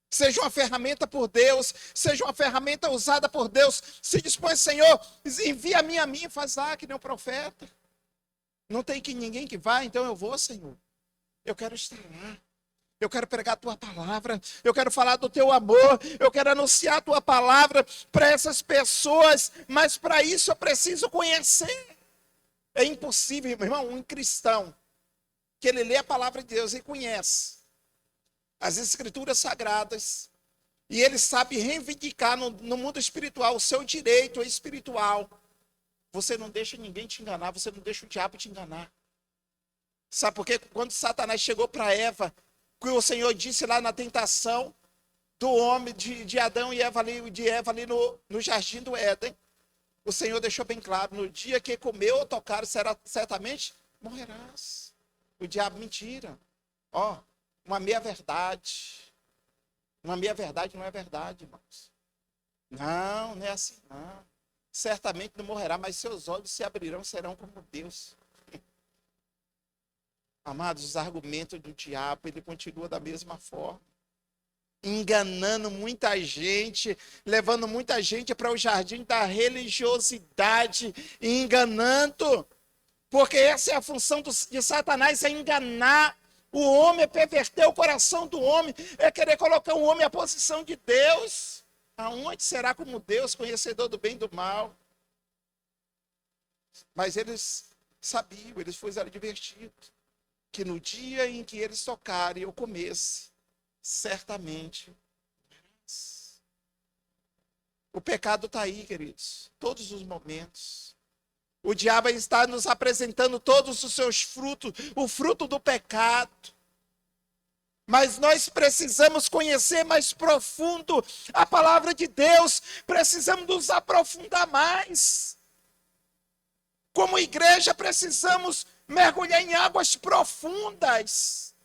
Seja uma ferramenta por Deus. Seja uma ferramenta usada por Deus. Se dispõe, Senhor, envia a mim, faz lá que nem o profeta. Não tem ninguém que vá, então eu vou, Senhor. Eu quero estar lá. Eu quero pregar a tua palavra. Eu quero falar do teu amor. Eu quero anunciar a tua palavra para essas pessoas. Mas para isso eu preciso conhecer. É impossível, meu irmão, um cristão que ele lê a palavra de Deus e conhece as escrituras sagradas, e ele sabe reivindicar no mundo espiritual o seu direito espiritual. Você não deixa ninguém te enganar, você não deixa o diabo te enganar. Sabe por quê? Quando Satanás chegou para Eva, que o Senhor disse lá na tentação, do homem, de Adão e Eva ali, de Eva ali no jardim do Éden, o Senhor deixou bem claro: no dia que comeu ou tocar, certamente morrerás. O diabo, mentira. Ó, uma meia-verdade. Uma meia-verdade não é verdade, irmãos. Não, não é assim, não. Certamente não morrerá, mas seus olhos se abrirão, serão como Deus. Amados, os argumentos do diabo, ele continua da mesma forma, enganando muita gente, levando muita gente para o jardim da religiosidade, enganando, porque essa é a função de Satanás, é enganar o homem, é perverter o coração do homem, é querer colocar o homem à posição de Deus. Aonde será como Deus, conhecedor do bem e do mal? Mas eles sabiam, eles foram advertidos, que no dia em que eles tocarem ou comessem, certamente o pecado está aí, queridos, todos os momentos. O diabo está nos apresentando todos os seus frutos, o fruto do pecado. Mas nós precisamos conhecer mais profundo a palavra de Deus, precisamos nos aprofundar mais. Como igreja, precisamos mergulhar em águas profundas.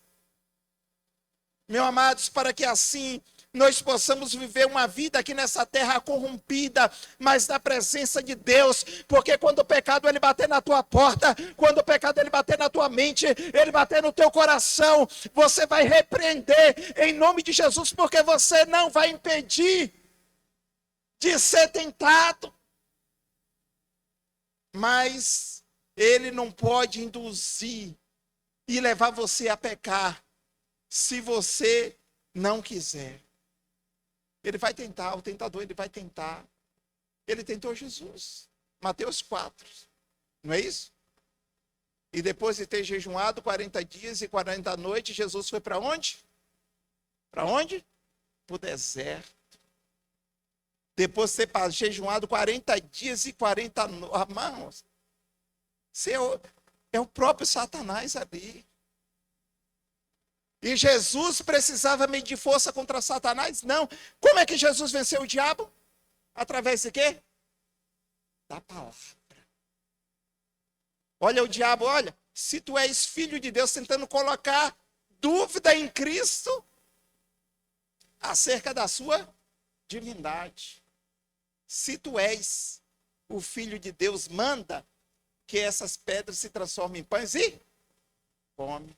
Meus amados, para que assim nós possamos viver uma vida aqui nessa terra corrompida, mas na presença de Deus, porque quando o pecado ele bater na tua porta, quando o pecado ele bater na tua mente, ele bater no teu coração, você vai repreender em nome de Jesus, porque você não vai impedir de ser tentado. Mas ele não pode induzir e levar você a pecar se você não quiser. Ele vai tentar, o tentador ele vai tentar. Ele tentou Jesus. Mateus 4. Não é isso? E depois de ter jejuado 40 dias e 40 noites, Jesus foi para onde? Para onde? Para o deserto. Depois de ter jejuado 40 dias e 40 noites. Irmãos, é o próprio Satanás ali. E Jesus precisava medir força contra Satanás? Não. Como é que Jesus venceu o diabo? Através de quê? Da palavra. Olha o diabo, olha. Se tu és filho de Deus, tentando colocar dúvida em Cristo acerca da sua divindade. Se tu és o filho de Deus, manda que essas pedras se transformem em pães e come.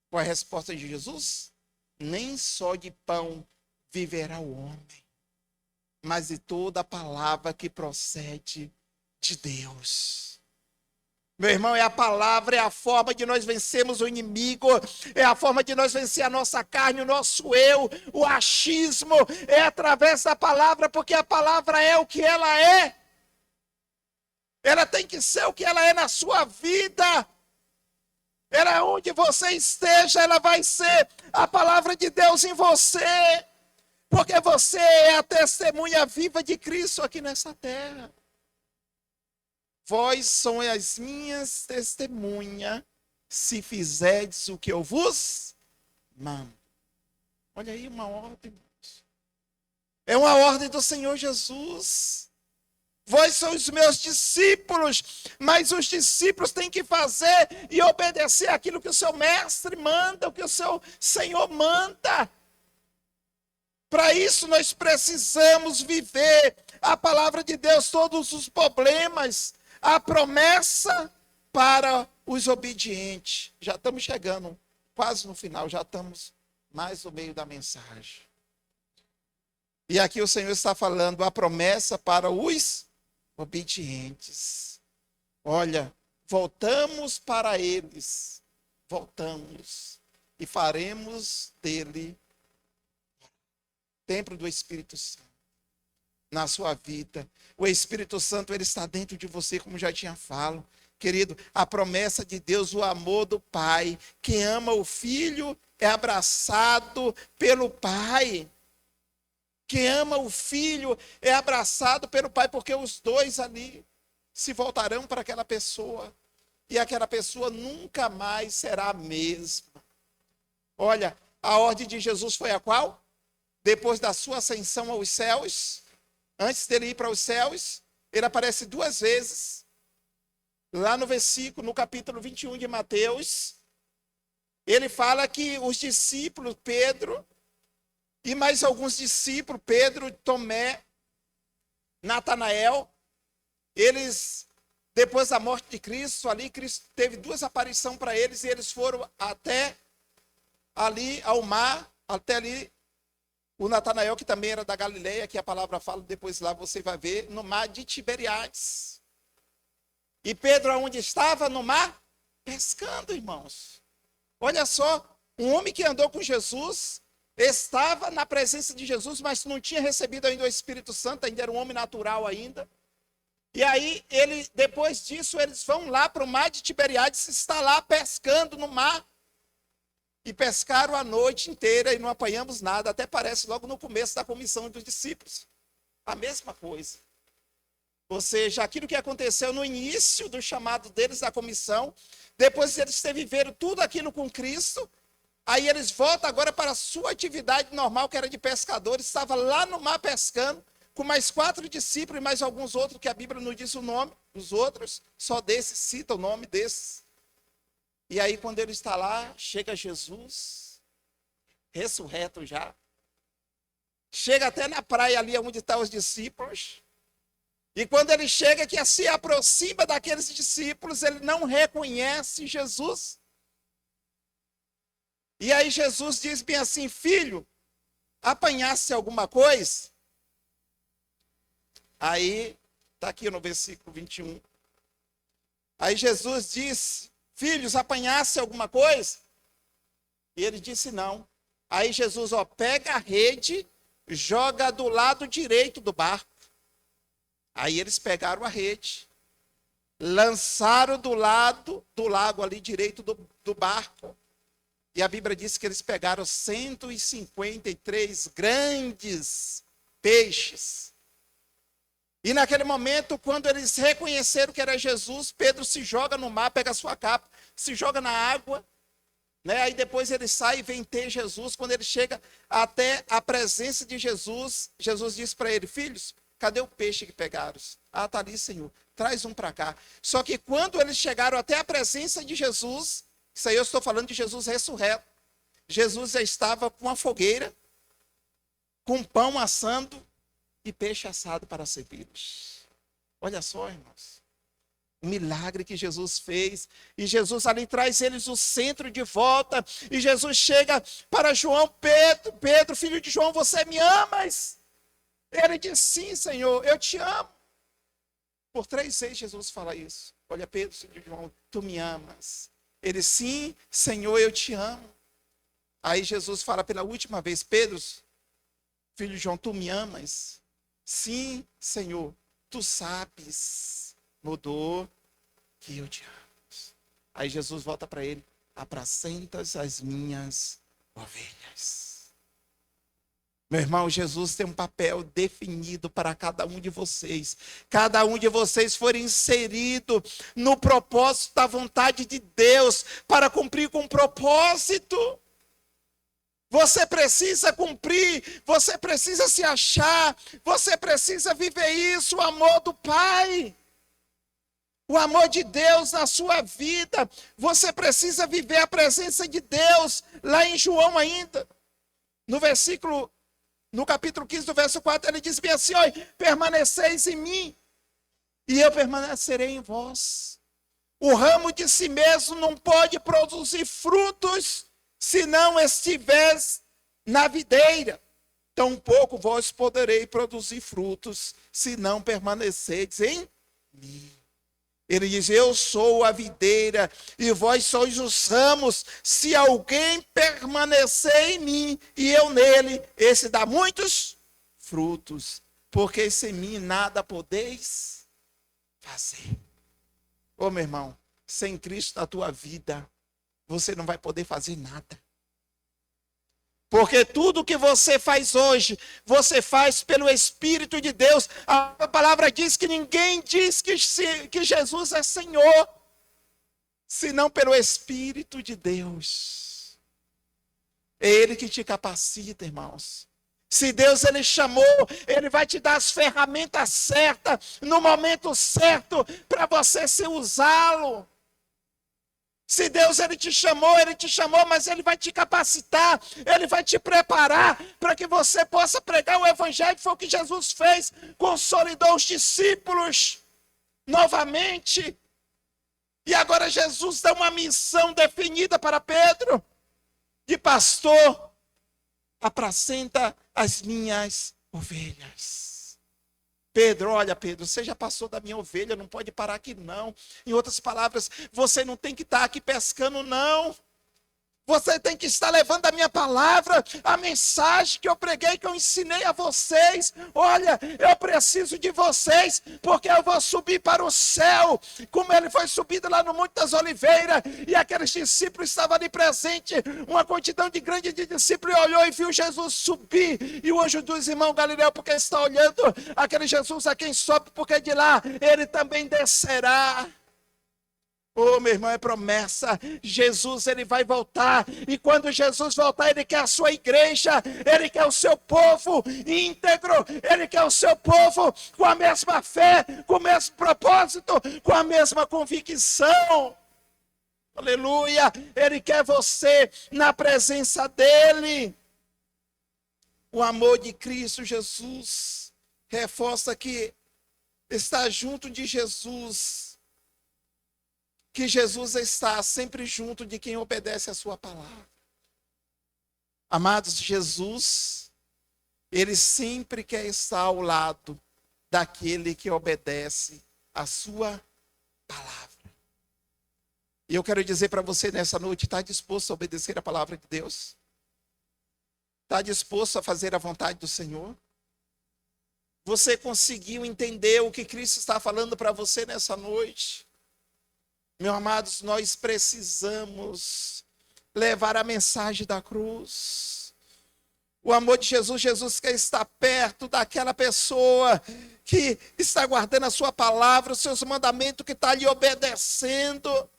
Qual é a resposta de Jesus? Nem só de pão viverá o homem, mas de toda a palavra que procede de Deus. Meu irmão, é a palavra, é a forma de nós vencermos o inimigo, é a forma de nós vencer a nossa carne, o nosso eu, o achismo, é através da palavra, porque a palavra é o que ela é. Ela tem que ser o que ela é na sua vida. Ela, onde você esteja, ela vai ser a palavra de Deus em você. Porque você é a testemunha viva de Cristo aqui nessa terra. Vós sois as minhas testemunhas, se fizerdes o que eu vos mando. Olha aí uma ordem. É uma ordem do Senhor Jesus. Vós sois os meus discípulos, mas os discípulos têm que fazer e obedecer aquilo que o seu mestre manda, o que o seu Senhor manda. Para isso nós precisamos viver a palavra de Deus, todos os problemas, a promessa para os obedientes. Já estamos chegando quase no final, já estamos mais no meio da mensagem. E aqui o Senhor está falando a promessa para os obedientes. Olha, voltamos para eles, voltamos e faremos dele templo do Espírito Santo na sua vida. O Espírito Santo ele está dentro de você, como já tinha falado, querido. A promessa de Deus, o amor do Pai, quem ama o Filho é abraçado pelo Pai. Quem ama o Filho é abraçado pelo Pai, porque os dois ali se voltarão para aquela pessoa. E aquela pessoa nunca mais será a mesma. Olha, a ordem de Jesus foi a qual? depois da sua ascensão aos céus, antes dele ir para os céus, ele aparece 2 vezes. Lá no capítulo 21 de Mateus, ele fala que os discípulos, Pedro e mais alguns discípulos, Pedro, Tomé, Natanael, eles, depois da morte de Cristo, ali Cristo teve 2 aparições para eles, e eles foram até ali ao mar, até ali, o Natanael, que também era da Galileia, que a palavra fala, depois lá você vai ver, no mar de Tiberiades. E Pedro, aonde estava? No mar, pescando, irmãos. Olha só, um homem que andou com Jesus, estava na presença de Jesus, mas não tinha recebido ainda o Espírito Santo, ainda era um homem natural ainda. E aí, depois disso, eles vão lá para o mar de Tiberiades, está lá pescando no mar. E pescaram a noite inteira e não apanhamos nada, até parece logo no começo da comissão dos discípulos. A mesma coisa. Ou seja, aquilo que aconteceu no início do chamado deles da comissão, depois eles viveram tudo aquilo com Cristo, aí eles voltam agora para a sua atividade normal, que era de pescadores, estava lá no mar pescando, com mais 4 discípulos e mais alguns outros, que a Bíblia não diz o nome, os outros, só desses cita o nome desses. E aí quando ele está lá, chega Jesus, ressurreto já, chega até na praia ali onde estão os discípulos, e quando ele chega, que se aproxima daqueles discípulos, ele não reconhece Jesus. E aí Jesus diz bem assim: filho, apanhasse alguma coisa? Aí, está aqui no versículo 21. Aí Jesus diz: filhos, apanhasse alguma coisa? E ele disse não. Aí Jesus, pega a rede, joga do lado direito do barco. Aí eles pegaram a rede, lançaram do lado do lago ali direito do barco. E a Bíblia diz que eles pegaram 153 grandes peixes. E naquele momento, quando eles reconheceram que era Jesus, Pedro se joga no mar, pega a sua capa, se joga na água, né? Aí depois ele sai e vem ter Jesus. Quando ele chega até a presença de Jesus, Jesus diz para ele: filhos, cadê o peixe que pegaram? Ah, está ali, Senhor. Traz um para cá. Só que quando eles chegaram até a presença de Jesus, isso aí eu estou falando de Jesus ressurreto. Jesus já estava com uma fogueira, com pão assando e peixe assado para servi-los. Olha só, irmãos. O milagre que Jesus fez. E Jesus ali traz eles o centro de volta. E Jesus chega para João: Pedro, filho de João, você me amas? Ele diz: sim, Senhor, eu te amo. Por 3 vezes Jesus fala isso. Olha, Pedro, filho de João, tu me amas. Ele: sim, Senhor, eu te amo. Aí Jesus fala pela última vez: Pedro, filho de João, tu me amas? Sim, Senhor, tu sabes, mudou, que eu te amo. Aí Jesus volta para ele: apacentas as minhas ovelhas. Meu irmão, Jesus tem um papel definido para cada um de vocês. Cada um de vocês for inserido no propósito da vontade de Deus para cumprir com o propósito. Você precisa cumprir, você precisa se achar, você precisa viver isso, o amor do Pai. O amor de Deus na sua vida. Você precisa viver a presença de Deus. Lá em João ainda, no capítulo 15, do verso 4, ele diz bem assim: permaneceis em mim, e eu permanecerei em vós. O ramo de si mesmo não pode produzir frutos, se não estiver na videira. Tampouco vós podereis produzir frutos, se não permanecerdes em mim. Ele diz: eu sou a videira e vós sois os ramos. Se alguém permanecer em mim e eu nele, esse dá muitos frutos, porque sem mim nada podeis fazer. Ô meu irmão, sem Cristo na tua vida, você não vai poder fazer nada. Porque tudo que você faz hoje, você faz pelo Espírito de Deus. A palavra diz que ninguém diz que Jesus é Senhor, senão pelo Espírito de Deus. É Ele que te capacita, irmãos. Se Deus ele chamou, ele vai te dar as ferramentas certas, no momento certo, para você se usá-lo. Se Deus ele te chamou, mas ele vai te capacitar, ele vai te preparar para que você possa pregar o evangelho. Foi o que Jesus fez, consolidou os discípulos novamente. E agora Jesus dá uma missão definida para Pedro, de pastor, apacenta as minhas ovelhas. Pedro, olha Pedro, você já passou da minha ovelha, não pode parar aqui não. Em outras palavras, você não tem que estar aqui pescando não. Você tem que estar levando a minha palavra, a mensagem que eu preguei, que eu ensinei a vocês. Olha, eu preciso de vocês, porque eu vou subir para o céu, como ele foi subido lá no Monte das Oliveiras, e aqueles discípulos estavam ali presentes, uma quantidade de grande de discípulos, olhou e viu Jesus subir, e o anjo dos irmãos Galileu, porque está olhando aquele Jesus a quem sobe, porque de lá ele também descerá. Oh, meu irmão, é promessa. Jesus, ele vai voltar. E quando Jesus voltar, ele quer a sua igreja. Ele quer o seu povo íntegro. Ele quer o seu povo com a mesma fé, com o mesmo propósito, com a mesma convicção. Aleluia. Ele quer você na presença dele. O amor de Cristo Jesus reforça que está junto de Jesus, que Jesus está sempre junto de quem obedece a sua palavra. Amados, Jesus, ele sempre quer estar ao lado daquele que obedece a sua palavra. E eu quero dizer para você nessa noite, está disposto a obedecer a palavra de Deus? Está disposto a fazer a vontade do Senhor? Você conseguiu entender o que Cristo está falando para você nessa noite? Meus amados, nós precisamos levar a mensagem da cruz. O amor de Jesus, Jesus quer estar perto daquela pessoa que está guardando a sua palavra, os seus mandamentos, que está lhe obedecendo.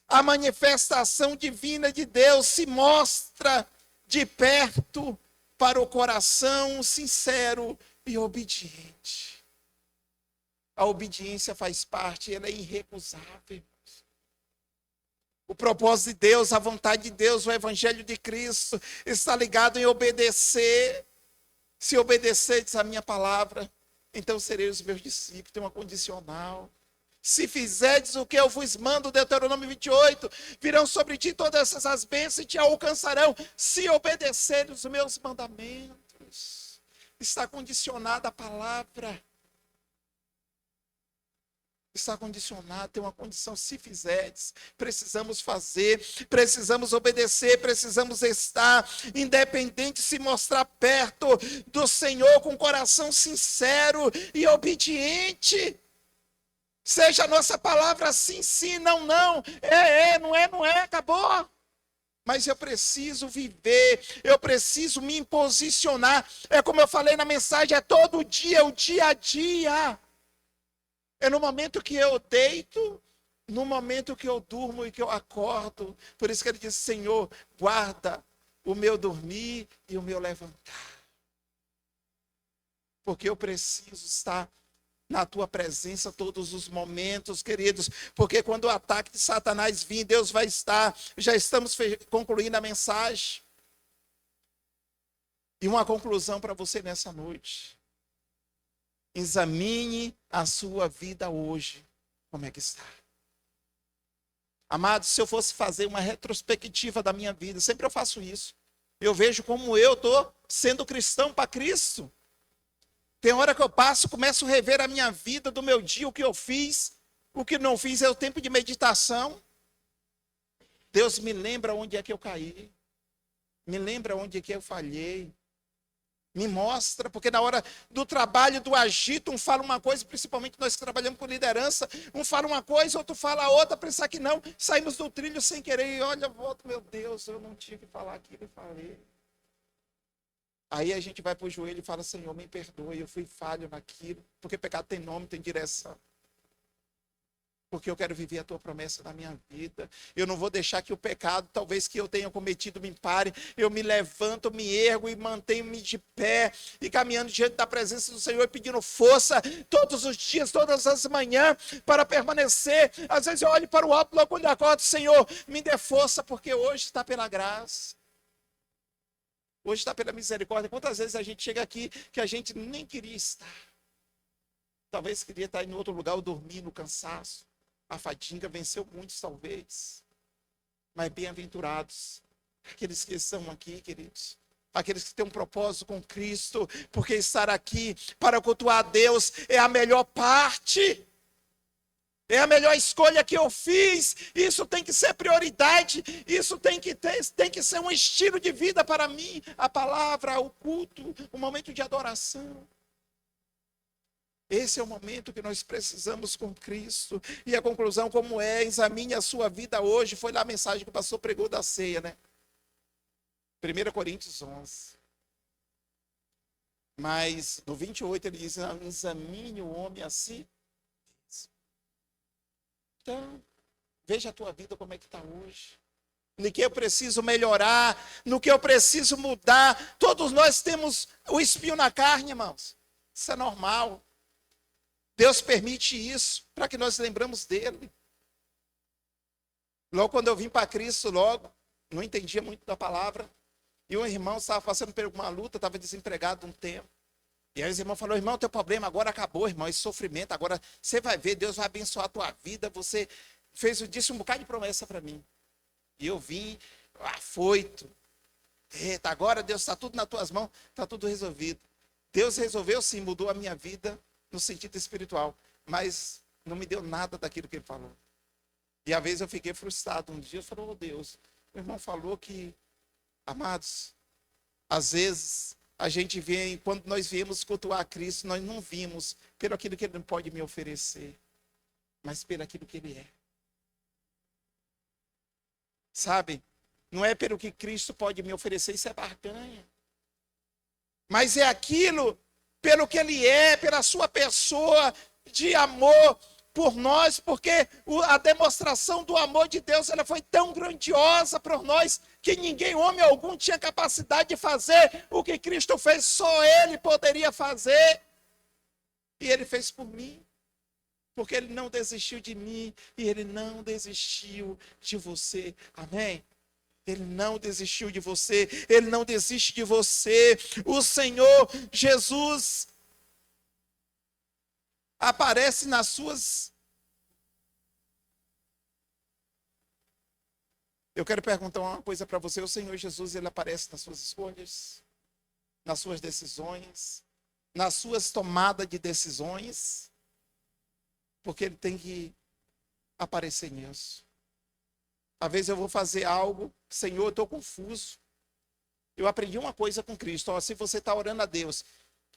A manifestação divina de Deus se mostra de perto para o coração sincero e obediente. A obediência faz parte, ela é irrecusável. O propósito de Deus, a vontade de Deus, o evangelho de Cristo está ligado em obedecer. Se obedecerdes a minha palavra, então sereis os meus discípulos. Tem uma condicional. Se fizerdes o que eu vos mando, Deuteronômio 28, virão sobre ti todas essas bênçãos e te alcançarão, se obedeceres os meus mandamentos. Está condicionada a palavra. Está condicionado, tem uma condição, se fizerdes, precisamos fazer, precisamos obedecer, precisamos estar independente, se mostrar perto do Senhor com coração sincero e obediente. Seja a nossa palavra sim, sim, não, não, não é, acabou. Mas eu preciso viver, eu preciso me posicionar. É como eu falei na mensagem, é todo dia, é o dia a dia. É no momento que eu deito, no momento que eu durmo e que eu acordo. Por isso que ele diz, Senhor, guarda o meu dormir e o meu levantar. Porque eu preciso estar na tua presença todos os momentos, queridos. Porque quando o ataque de Satanás vir, Deus vai estar. Já estamos concluindo a mensagem. E uma conclusão para você nessa noite. Examine a sua vida hoje, como é que está. Amados, se eu fosse fazer uma retrospectiva da minha vida, sempre eu faço isso. Eu vejo como eu estou sendo cristão para Cristo. Tem hora que eu passo, começo a rever a minha vida do meu dia, o que eu fiz, o que não fiz, é o tempo de meditação. Deus me lembra onde é que eu caí, me lembra onde é que eu falhei. Me mostra, porque na hora do trabalho, do agito, um fala uma coisa, principalmente nós que trabalhamos com liderança, um fala uma coisa, outro fala a outra, pensar que não, saímos do trilho sem querer, e olha, volta, meu Deus, eu não tinha que falar aquilo e falei. Aí a gente vai para o joelho e fala, Senhor, me perdoe, eu fui falho naquilo, porque pecado tem nome, tem direção. porque eu quero viver a tua promessa na minha vida. Eu não vou deixar que o pecado, talvez que eu tenha cometido, me pare. Eu me levanto, me ergo e mantenho-me de pé e caminhando diante da presença do Senhor, pedindo força todos os dias, todas as manhãs, para permanecer. Às vezes eu olho para o alto logo quando eu acordo, Senhor, me dê força, porque hoje está pela graça. Hoje está pela misericórdia. Quantas vezes a gente chega aqui que a gente nem queria estar. Talvez queria estar em outro lugar ou dormir no cansaço. A fadiga venceu muitos, talvez. Mas bem-aventurados aqueles que estão aqui, queridos. Aqueles que têm um propósito com Cristo. Porque estar aqui para cultuar a Deus é a melhor parte. É a melhor escolha que eu fiz. Isso tem que ser prioridade. Isso tem que ser um estilo de vida para mim. A palavra, o culto, o momento de adoração. Esse é o momento que nós precisamos com Cristo. E a conclusão, como é, examine a sua vida hoje. Foi lá a mensagem que o pastor pregou da ceia, né? 1 Coríntios 11. Mas no 28 ele diz, examine o homem a si. Então, veja a tua vida como é que está hoje. No que eu preciso melhorar, no que eu preciso mudar. Todos nós temos o espinho na carne, irmãos. Isso é normal. Deus permite isso para que nós lembramos dele. Logo quando eu vim para Cristo, não entendia muito da palavra. E um irmão estava passando por uma luta, estava desempregado um tempo. E aí os irmãos falaram, irmão, teu problema agora acabou, irmão, esse sofrimento, agora você vai ver, Deus vai abençoar a tua vida. Você disse um bocado de promessa para mim. E eu vim afoito. Eita, agora Deus está tudo nas tuas mãos, está tudo resolvido. Deus resolveu sim, mudou a minha vida no sentido espiritual, mas não me deu nada daquilo que ele falou. E às vezes eu fiquei frustrado. Um dia eu falei, oh Deus, o irmão falou que, amados, às vezes a gente vem, quando nós viemos cultuar a Cristo, nós não vimos pelo aquilo que ele não pode me oferecer, mas pelo aquilo que ele é. Sabe? Não é pelo que Cristo pode me oferecer, isso é barganha. Mas é aquilo pelo que ele é, pela sua pessoa de amor por nós, porque a demonstração do amor de Deus ela foi tão grandiosa por nós, que ninguém, homem algum, tinha capacidade de fazer o que Cristo fez, só ele poderia fazer. E ele fez por mim, porque ele não desistiu de mim, e ele não desistiu de você, amém? Ele não desistiu de você, ele não desiste de você. O Senhor Jesus aparece nas suas... Eu quero perguntar uma coisa para você. O Senhor Jesus, ele aparece nas suas escolhas, nas suas decisões, nas suas tomadas de decisões, porque ele tem que aparecer nisso. Às vezes eu vou fazer algo, Senhor, eu estou confuso. Eu aprendi uma coisa com Cristo. Se você está orando a Deus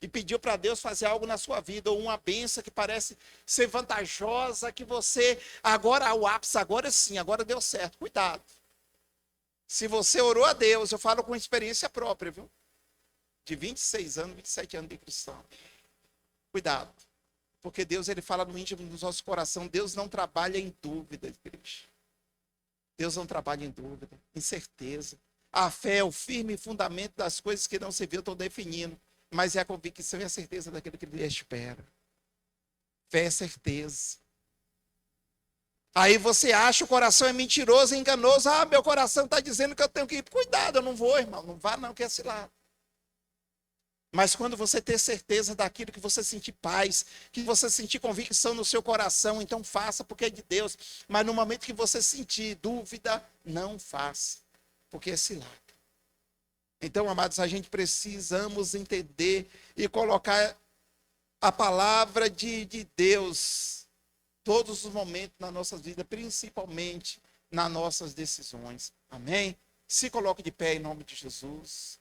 e pediu para Deus fazer algo na sua vida, ou uma bênção que parece ser vantajosa, que você, agora o ápice, agora sim, agora deu certo. Cuidado. Se você orou a Deus, eu falo com experiência própria, viu? De 26 anos, 27 anos de cristão. Cuidado. Porque Deus, ele fala no íntimo do nosso coração. Deus não trabalha em dúvida, igreja. Deus não trabalha em dúvida, em certeza. A fé é o firme fundamento das coisas que não se vê, eu estou definindo. Mas é a convicção e a certeza daquilo que ele espera. Fé é certeza. Aí você acha o coração é mentiroso, é enganoso. Ah, meu coração está dizendo que eu tenho que ir. Cuidado, eu não vou, irmão. Não vá não, que é cilado. Mas quando você ter certeza daquilo, que você sentir paz, que você sentir convicção no seu coração, então faça, porque é de Deus. Mas no momento que você sentir dúvida, não faça, porque é cilada. Então, amados, a gente precisamos entender e colocar a palavra de Deus todos os momentos na nossa vida, principalmente nas nossas decisões. Amém? Se coloque de pé em nome de Jesus.